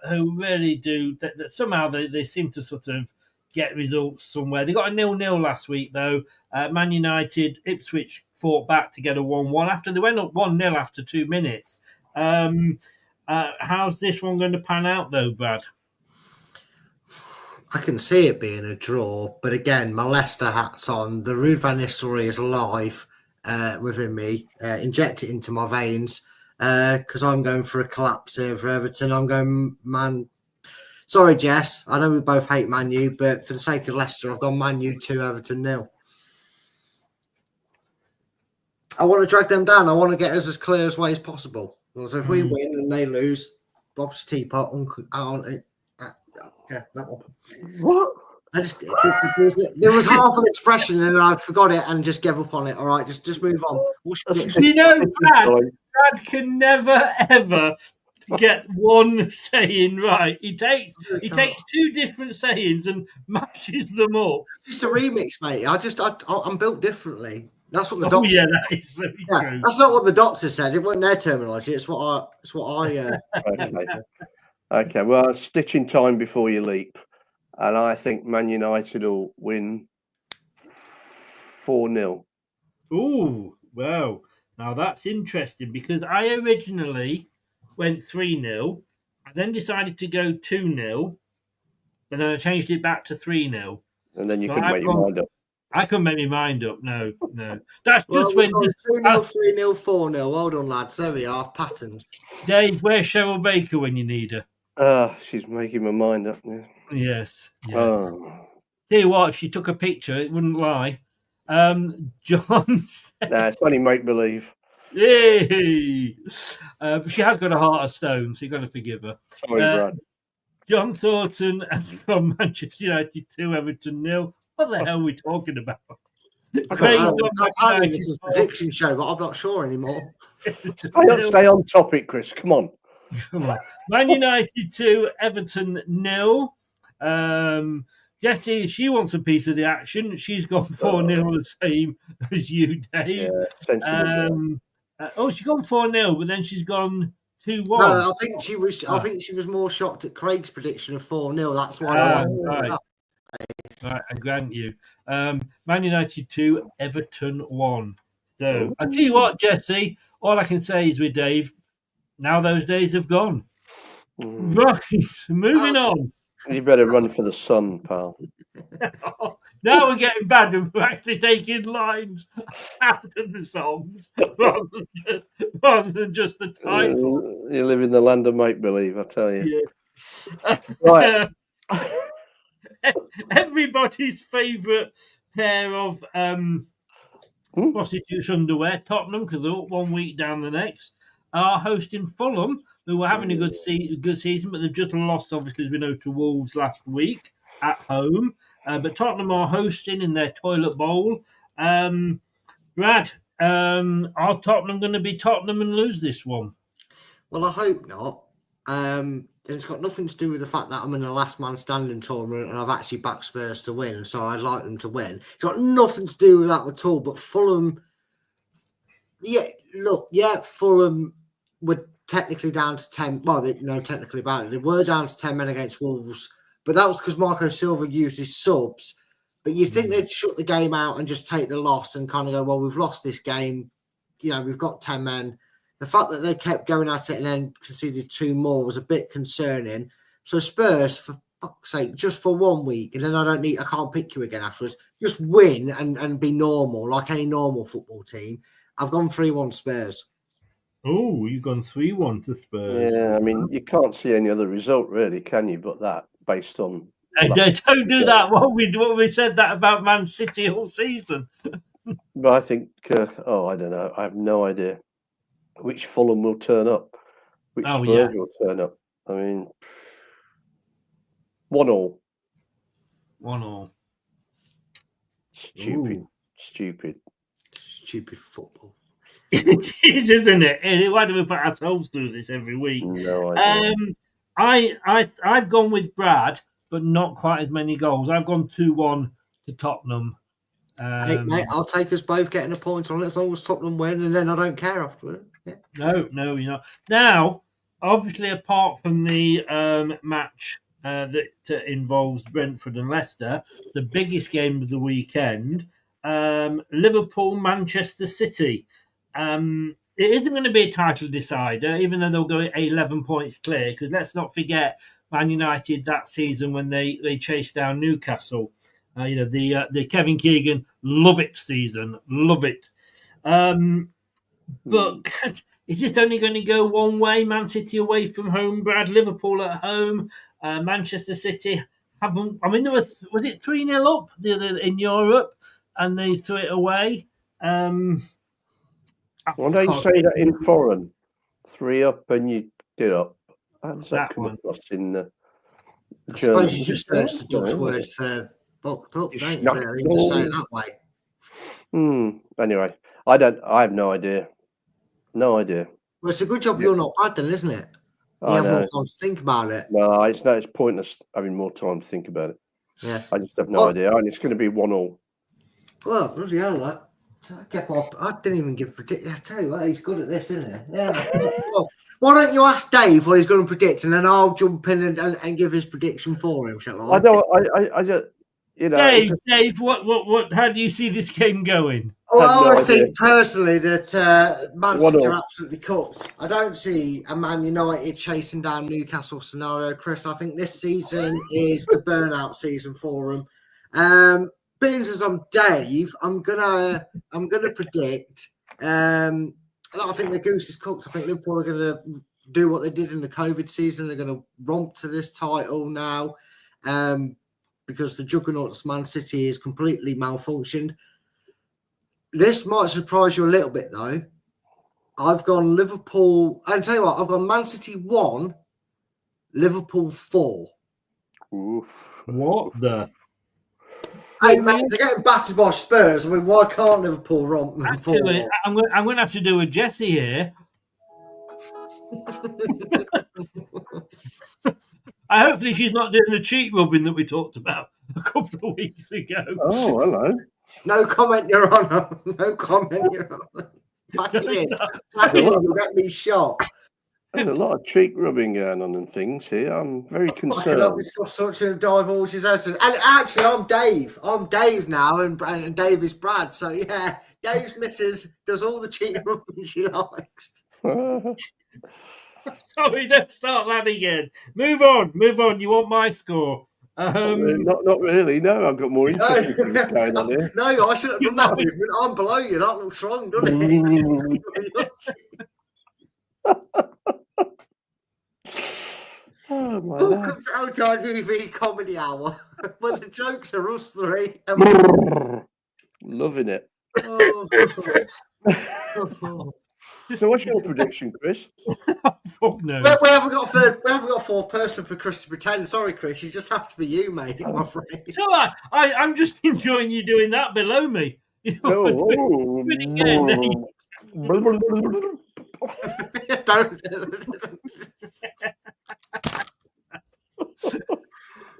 who really do. That somehow they seem to sort of get results somewhere. They got a 0-0 last week though. Man United, Ipswich fought back to get a 1-1 after they went up 1-0 after 2 minutes. How's this one going to pan out though, Brad? I can see it being a draw, but again, my Leicester hat's on. The Ruud van Nistelrooy is alive within me. Inject it into my veins because I'm going for a collapse here for Everton. I'm going Man. Sorry, Jess. I know we both hate Man U, but for the sake of Leicester, I've gone Man U 2, Everton 0. I want to drag them down. I want to get us as clear as way as possible. So if we win and they lose, Bob's teapot on it. Yeah, that one. What? There was half an expression and I forgot it and just gave up on it. All right, just move on. You know, Brad can never ever get one saying right. He takes 2 different sayings and mashes them up. It's a remix, mate. I'm built differently. That's what the doctor. Yeah, that is very true. That's not what the doctor said. It wasn't their terminology. It's what I. Okay, well, stitching time before you leap. And I think Man United will win 4-0. Ooh, wow. Now that's interesting because I originally went 3-0. I then decided to go 2-0. But then I changed it back to 3-0. And then you couldn't make your mind up. I couldn't make my mind up. No. That's just when 2-0, 3-0, 4-0. Well done, lads. There we are. Patterns. Dave, where's Cheryl Baker when you need her? She's making my mind up. Yeah. Yes. Yeah. Oh. Tell you what, if she took a picture, it wouldn't lie. John said, Nah, it's only make believe. Yay! She has got a heart of stone, so you've got to forgive her. Sorry, Brad. John Thornton has gone Manchester United 2, Everton 0. What the hell are we talking about? Craig's got Apparently Man this is a 94. prediction show, but I'm not sure anymore. Stay on topic, Chris. Come on. Come on. Man United 2, Everton 0. Jessie, she wants a piece of the action. She's gone 4-0 the same as you, Dave. Yeah, sensible. She's gone 4-0, but then she's gone 2-1. No, I think she was. I think she was more shocked at Craig's prediction of 4-0. That's why. Right. Right, I grant you. Man United 2, Everton 1. So I tell you what, Jesse, all I can say is with Dave, now those days have gone. Right, moving on. You better run for the sun, pal. Now we're getting bad and we're actually taking lines out of the songs rather than just the title. You live in the land of make-believe, I tell you. Yeah. Right. Everybody's favourite pair of prostitutes underwear, Tottenham, because they're up 1 week down the next, are hosting Fulham, who were having a good season, but they've just lost, obviously, as we know, to Wolves last week at home. But Tottenham are hosting in their toilet bowl. Brad, are Tottenham going to be Tottenham and lose this one? Well, I hope not. And it's got nothing to do with the fact that I'm in a last man standing tournament and I've actually backed Spurs to win, so I'd like them to win. It's got nothing to do with that at all. But Fulham, Fulham were technically down to 10. Well, they know technically about it. They were down to 10 men against Wolves, but that was because Marco Silva used his subs. But you'd think they'd shut the game out and just take the loss and kind of go, well, we've lost this game. We've got 10 men. The fact that they kept going at it and then conceded 2 more was a bit concerning. So Spurs, for fuck's sake, just for 1 week, and then I can't pick you again afterwards. Just win and be normal, like any normal football team. I've gone 3-1 Spurs. Oh, you've gone 3-1 to Spurs. Yeah, I mean, you can't see any other result, really, can you? But that, based on... Don't do that. What we said that about Man City all season. But I think, I don't know. I have no idea which Fulham will turn up, which Spurs will turn up. I mean, 1-1. 1-1. Stupid football. It is, isn't it? Why do we put ourselves through this every week? No idea. I've gone with Brad, but not quite as many goals. I've gone 2-1 to Tottenham. Hey, mate, I'll take us both getting a point on it as long as Tottenham win, and then I don't care afterwards. Yeah. No, you're not. Now, obviously, apart from the match that involves Brentford and Leicester, the biggest game of the weekend, Liverpool, Manchester City. It isn't going to be a title decider, even though they'll go 11 points clear, because let's not forget Man United that season when they chased down Newcastle. The Kevin Keegan love it season, love it. But is this only going to go one way? Man City away from home, Brad. Liverpool at home. Manchester City haven't. I mean, was it 3-0 up the other in Europe, and they threw it away. Why don't you say that in foreign? 3 up and you get up. How does that come across in the I suppose you just search the Dutch word for bucked up, don't you? Really? Just say it that way. Anyway, I have no idea. No idea. Well, it's a good job you're not Brad then, isn't it? You have more time to think about it. No, it's pointless having more time to think about it. Yeah. I just have no idea. And it's going to be 1-1. Well, bloody hell, I didn't even give prediction. I tell you what, he's good at this, isn't he? Yeah. Well, why don't you ask Dave what he's going to predict, and then I'll jump in and give his prediction for him, shall I? I don't. I just, Dave, what? How do you see this game going? Well, I think personally that Man City are absolutely cooked. I don't see a Man United chasing down Newcastle scenario, Chris. I think this season is the burnout season for them. Being as I'm Dave, I'm gonna predict. I think the goose is cooked. I think Liverpool are gonna do what they did in the COVID season. They're gonna romp to this title now, because the juggernauts Man City is completely malfunctioned. This might surprise you a little bit, though. I've gone Liverpool. I'll tell you what, I've gone Man City 1, Liverpool 4. Oof. What the? Hey, mate, they're getting battered by Spurs. I mean, why can't Liverpool romp them Actually, forward? I'm going to have to do a Jesse here. Hopefully she's not doing the cheek rubbing that we talked about a couple of weeks ago. Oh, hello. No comment, Your Honour. No comment, Your Honour. Back it in. Back it in. You'll get me shot. There's a lot of cheek rubbing going on and things here. I'm very I cannot concerned. discuss such a divulge his answers. And actually, I'm Dave. I'm Dave now, and Dave is Brad. So, yeah, Dave's missus does all the cheek rubbing she likes. Sorry, don't start that again. Move on. You want my score? Not really. No, I've got more interesting things going on here. No, I shouldn't have done that movement. I'm below you. That looks wrong, doesn't it? Oh, my Welcome to LTV Comedy Hour, where the jokes are us three. Loving it. Oh. So, what's your prediction, Chris? Fuck no. We haven't got a third. We haven't got a fourth person for Chris to pretend. Sorry, Chris. You just have to be you, mate. I'm afraid. So I'm just enjoying you doing that below me. You know, pretty good. Don't.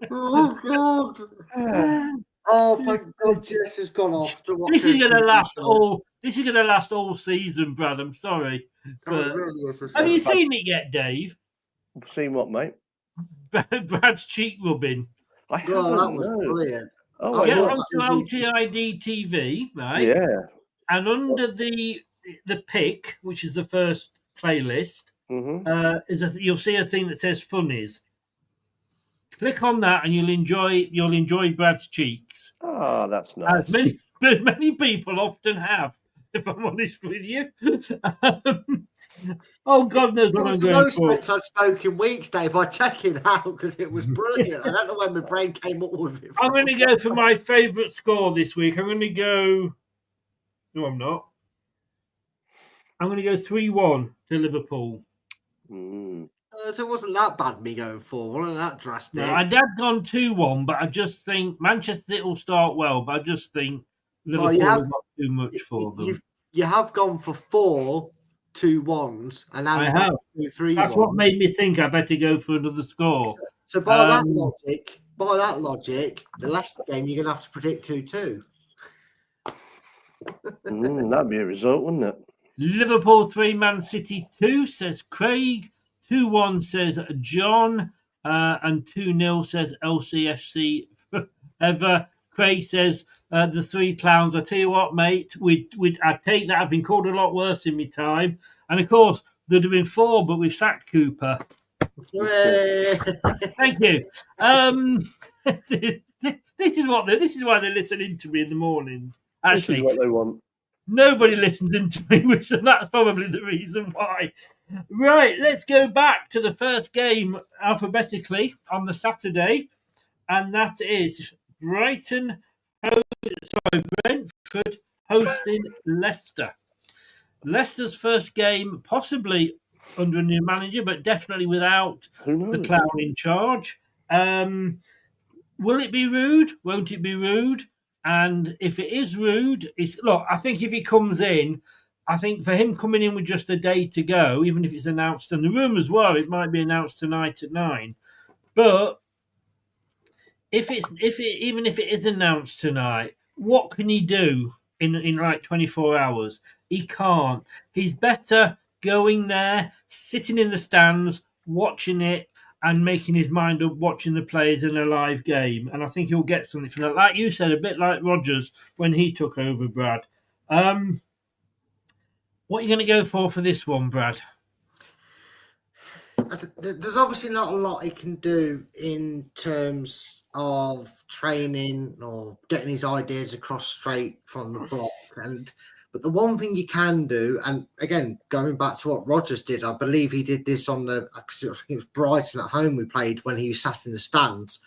Oh God. Oh, thank God, Jess has gone off. This is going to last all. This is going to last all season, Brad. I'm sorry. But have you seen it yet, Dave? Seen what, mate? Brad's cheek rubbing. I haven't. That was brilliant. Oh, get onto LTID TV, right? Yeah. And under the pick, which is the first playlist, you'll see a thing that says funnies. Click on that, and you'll enjoy Brad's cheeks. Oh, that's nice. As many people often have, if I'm honest with you. Oh, God knows what I'm going for. I've spoken weeks, Dave. I check it out because it was brilliant. I don't know when my brain came up with it. I'm going to go for my favourite score this week. I'm going to go. No, I'm not. I'm going to go 3-1 to Liverpool. So it wasn't that bad, me going 4. Wasn't that drastic? No, I'd have gone 2-1, but I just think Manchester will start well, but I just think Liverpool have got too much for them. You have gone for 4 2-1s, and now I have 2 3-1s. That's what made me think I better go for another score. So by that logic, the Leicester game you're going to have to predict 2-2. That'd be a result, wouldn't it? Liverpool 3, Man City 2, says Craig. 2-1 says John, and 2-0 says LCFC. Ever. Craig says the 3 clowns. I tell you what, mate, I'd take that. I've been called a lot worse in my time, and of course there'd have been 4, but we've sacked Cooper. Thank you. This is why they're listening to me in the mornings. Actually, this is what they want. Nobody listens into me, and that's probably the reason why. Right, let's go back to the first game alphabetically on the Saturday, and that is Brentford hosting Leicester. Leicester's first game, possibly under a new manager, but definitely without the clown in charge. Will it be rude? Won't it be rude? And if it is rude, I think if he comes in, I think for him coming in with just a day to go, even if it's announced, and the rumours were it might be announced tonight at 9, but even if it is announced tonight, what can he do in like 24 hours? He can't. He's better going there, sitting in the stands, watching it, and making his mind up, watching the players in a live game. And I think he'll get something from that. Like you said, a bit like Rodgers when he took over, Brad. What are you going to go for this one, Brad? There's obviously not a lot he can do in terms of training or getting his ideas across straight from the block. But the one thing you can do, and again, going back to what Rodgers did, I believe he did this I think it was Brighton at home we played when he was sat in the stands.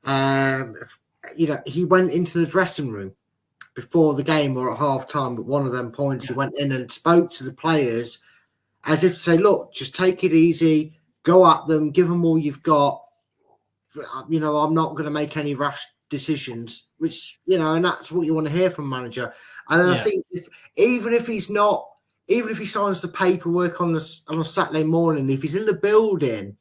He went into the dressing room before the game or at half time, but one of them points he went in and spoke to the players as if to say, look, just take it easy, go at them, give them all you've got. I'm not going to make any rash decisions, which, and that's what you want to hear from a manager. And then I think even if he signs the paperwork on a Saturday morning, if he's in the building,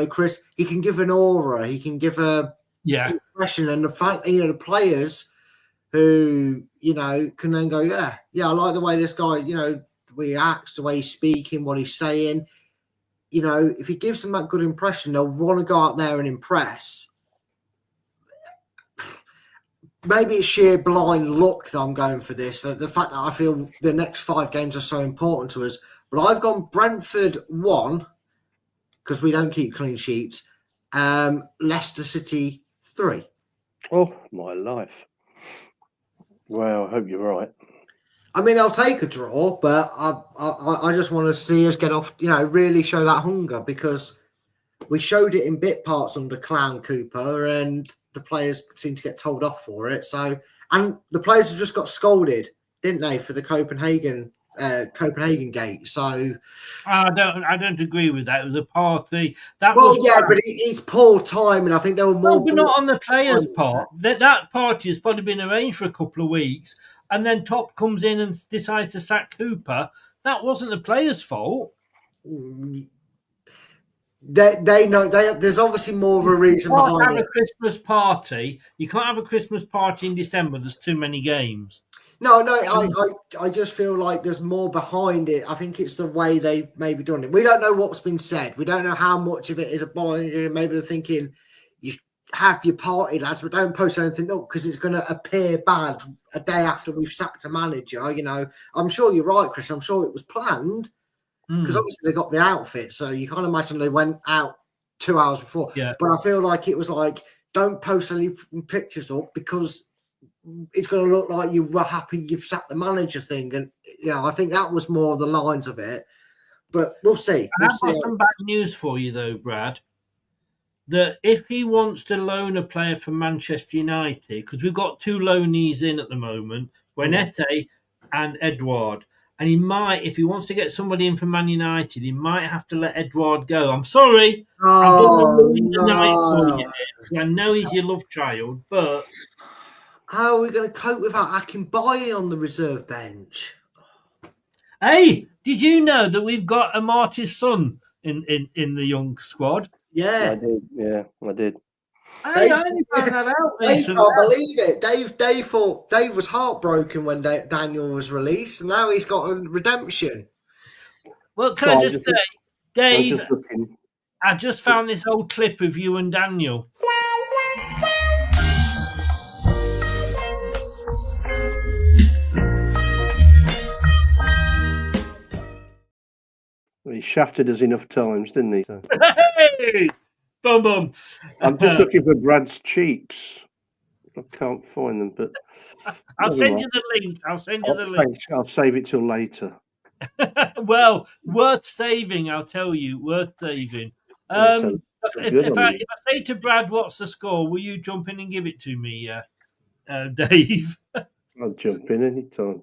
Chris, he can give an aura, he can give a impression, and the fact, the players who, can then go, I like the way this guy, reacts, the way he's speaking, what he's saying. If he gives them that good impression, they'll want to go out there and impress. Maybe it's sheer blind luck that I'm going for this. The fact that I feel the next 5 games are so important to us. But I've gone Brentford 1, because we don't keep clean sheets. Leicester City 3. Oh, my life. Well, I hope you're right. I mean, I'll take a draw, but I just want to see us get off, really show that hunger, because we showed it in bit parts under Clown Cooper, and the players seem to get told off for it. So, and the players have just got scolded, didn't they, for the Copenhagen gate? So, I don't agree with that. It was a party. But it's poor time, and I think there were more. No, but not on the players' part. That party has probably been arranged for a couple of weeks, and then Top comes in and decides to sack Cooper. That wasn't the players' fault. They know there's obviously more of a reason behind it. You can't have a Christmas party. You can't have a Christmas party in December. There's too many games. No, I just feel like there's more behind it. I think it's the way they've maybe done it. We don't know what's been said. We don't know how much of it is a blind. Maybe they're thinking, you have your party, lads, but don't post anything up because it's going to appear bad a day after we've sacked a manager. I'm sure you're right, Chris. I'm sure it was planned. Because obviously they got the outfit, so you can't imagine they went out 2 hours before. Yeah. But I feel like it was like, don't post any pictures up because it's going to look like you were happy you've sacked the manager thing. And, I think that was more of the lines of it. But we'll see. I've got some bad news for you, though, Brad. That if he wants to loan a player from Manchester United, because we've got 2 loanees in at the moment, Buenete and Edouard. And he might, if he wants to get somebody in from Man United, he might have to let Edouard go. I'm sorry. No. I know he's your love child, but how are we going to cope without Akinbaye on the reserve bench? Hey, did you know that we've got Amartey's son in the young squad? Yeah, I did. Yeah, I did. I only found that out. Dave can't believe it. Dave was heartbroken when Daniel was released, and now he's got a redemption. Well, can I just say, Dave, I just found this old clip of you and Daniel. He shafted us enough times, didn't he? So. Hey! Boom, boom. I'm just looking for Brad's cheeks. I can't find them, but I'll send you the link. I'll save it till later. Well, worth saving, I'll tell you. Worth saving. If I say to Brad, what's the score, will you jump in and give it to me, Dave? I'll jump in anytime.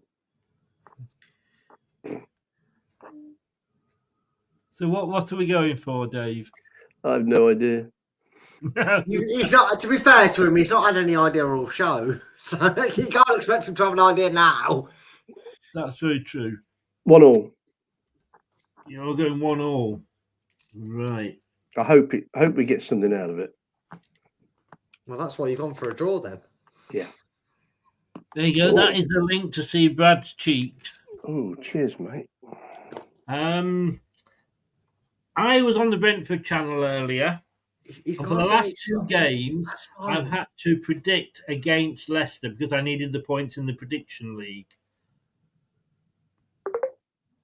So what are we going for, Dave? I have no idea. He's not. To be fair to him, he's not had any idea all show, so you can't expect him to have an idea now. That's very true. 1-1. You're going 1-1, right? I hope we get something out of it. Well, that's why you've gone for a draw, then. Yeah. There you go. That is the link to see Brad's cheeks. Oh, cheers, mate. I was on the Brentford channel earlier. For the last 2 games, I've had to predict against Leicester because I needed the points in the prediction league.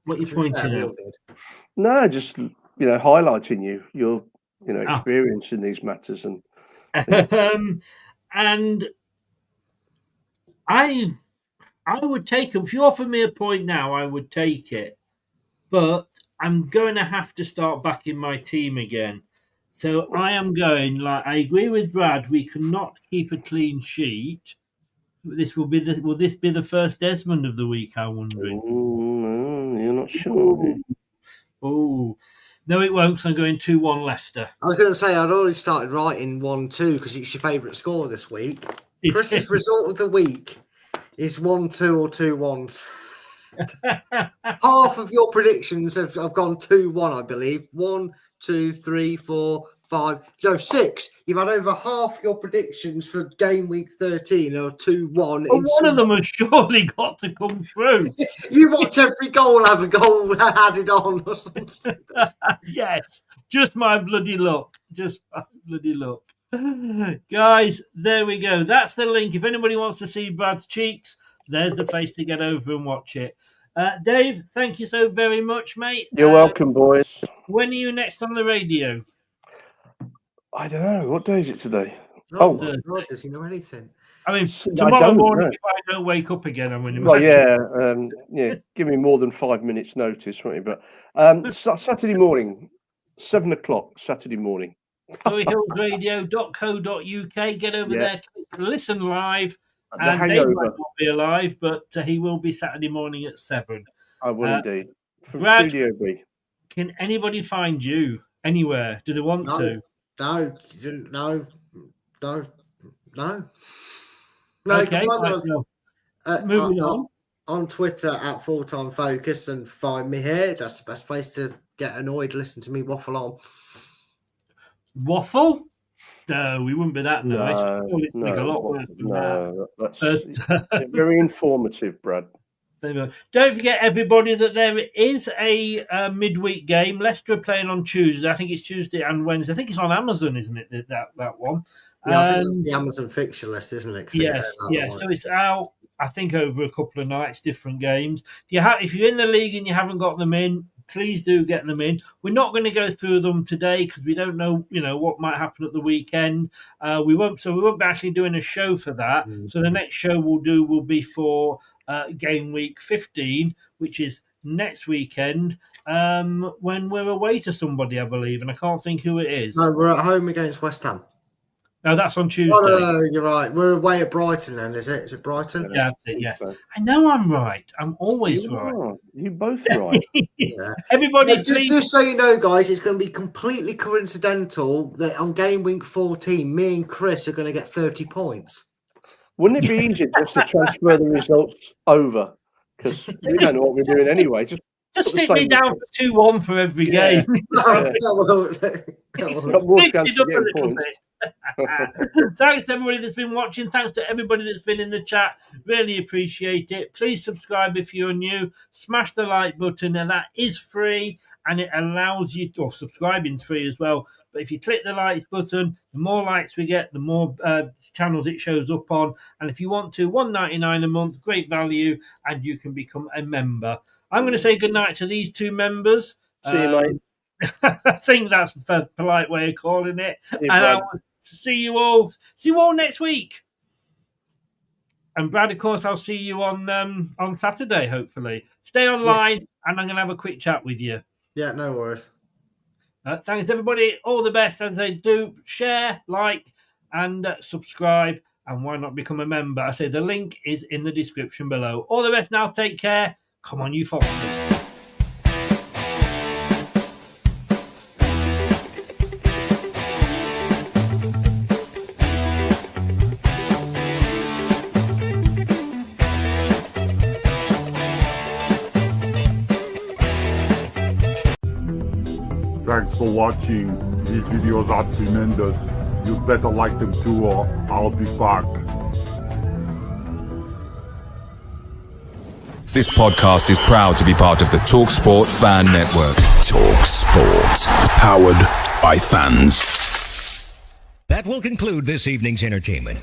What are you pointing at? No, just highlighting your experience in these matters and and I would take it. If you offer me a point now, I would take it, but I'm going to have to start backing my team again. So I am going, I agree with Brad, we cannot keep a clean sheet. Will this be the first Desmond of the week, I'm wondering? You're not sure. Oh, no, it won't. 'Cause I'm going 2-1 Leicester. I was going to say I'd already started writing 1-2 because it's your favourite score this week. Chris's result of the week is 1-2 or 2-1. Half of your predictions have gone 2-1, I believe. 1, 2, 3, 4, 5, 6. You've had over half your predictions for game week 13 or 2-1. Well, one of them has surely got to come through. You watch every goal have a goal added on or something. Yes, just my bloody luck. Guys, there we go. That's the link. If anybody wants to see Brad's cheeks, there's the place to get over and watch it. Dave, thank you so very much, mate. You're welcome, boys. When are you next on the radio? I don't know. What day is it today? Oh, my God, does he know anything? I mean, tomorrow morning, if I don't wake up again, I'm going to. Well, yeah. Give me more than 5 minutes' notice, won't you? But Saturday morning, 7 o'clock, Saturday morning. SurreyHillsRadio.co.uk. Get over there, listen live. And Dave hangover. might not be alive, but he will be Saturday morning at 7. I will indeed. From Brad, Studio B. Can anybody find you anywhere? Do they want to? No. Okay. Moving on. On Twitter at Fulltime Focus and find me here. That's the best place to get annoyed. Listen to me waffle on. Waffle? No, we wouldn't be that nice. That's very informative, Brad. Don't forget, everybody, that there is a midweek game. Leicester are playing on Tuesday. I think it's Tuesday and Wednesday. I think it's on Amazon, isn't it? That one. Yeah, I think it's the Amazon fixture list, isn't it? Yes. So it's out, I think, over a couple of nights, different games. If you're in the league and you haven't got them in, please do get them in. We're not going to go through them today because we don't know, what might happen at the weekend. We won't be actually doing a show for that. So the next show will be for game week 15, which is next weekend, when we're away to somebody, I believe, and I can't think who it is. No, we're at home against West Ham. No, that's on Tuesday. Oh, no, you're right. We're away at Brighton then, is it? Is it Brighton? Yeah, that's it, yes. I know I'm right. I'm always right. You're both right. Yeah. Everybody, just so you know, guys, it's going to be completely coincidental that on game week 14, me and Chris are going to get 30 points. Wouldn't it be easier just to transfer the results over? Because we don't know what we're doing anyway. Just stick me down for 2-1 for every game. Got more chance of getting points. Thanks to everybody that's been watching. Thanks to everybody that's been in the chat. Really appreciate it. Please subscribe if you're new. Smash the like button, and that is free, and it allows you to, or subscribing's free as well. But if you click the likes button, the more likes we get, the more channels it shows up on. And if you want to, $1.99 a month, great value, and you can become a member. I'm going to say goodnight to these two members. See you, mate. I think that's the polite way of calling it. And I will see you all next week. And Brad, of course, I'll see you on Saturday, hopefully. Stay online, and I'm going to have a quick chat with you. Yeah, no worries. Thanks, everybody. All the best. As they do, share, like, and subscribe. And why not become a member? I say the link is in the description below. All the best now. Take care. Come on, you foxes. Thanks for watching. These videos are tremendous. You better like them too, or I'll be back. This podcast is proud to be part of the TalkSport Fan Network. TalkSport. Powered by fans. That will conclude this evening's entertainment.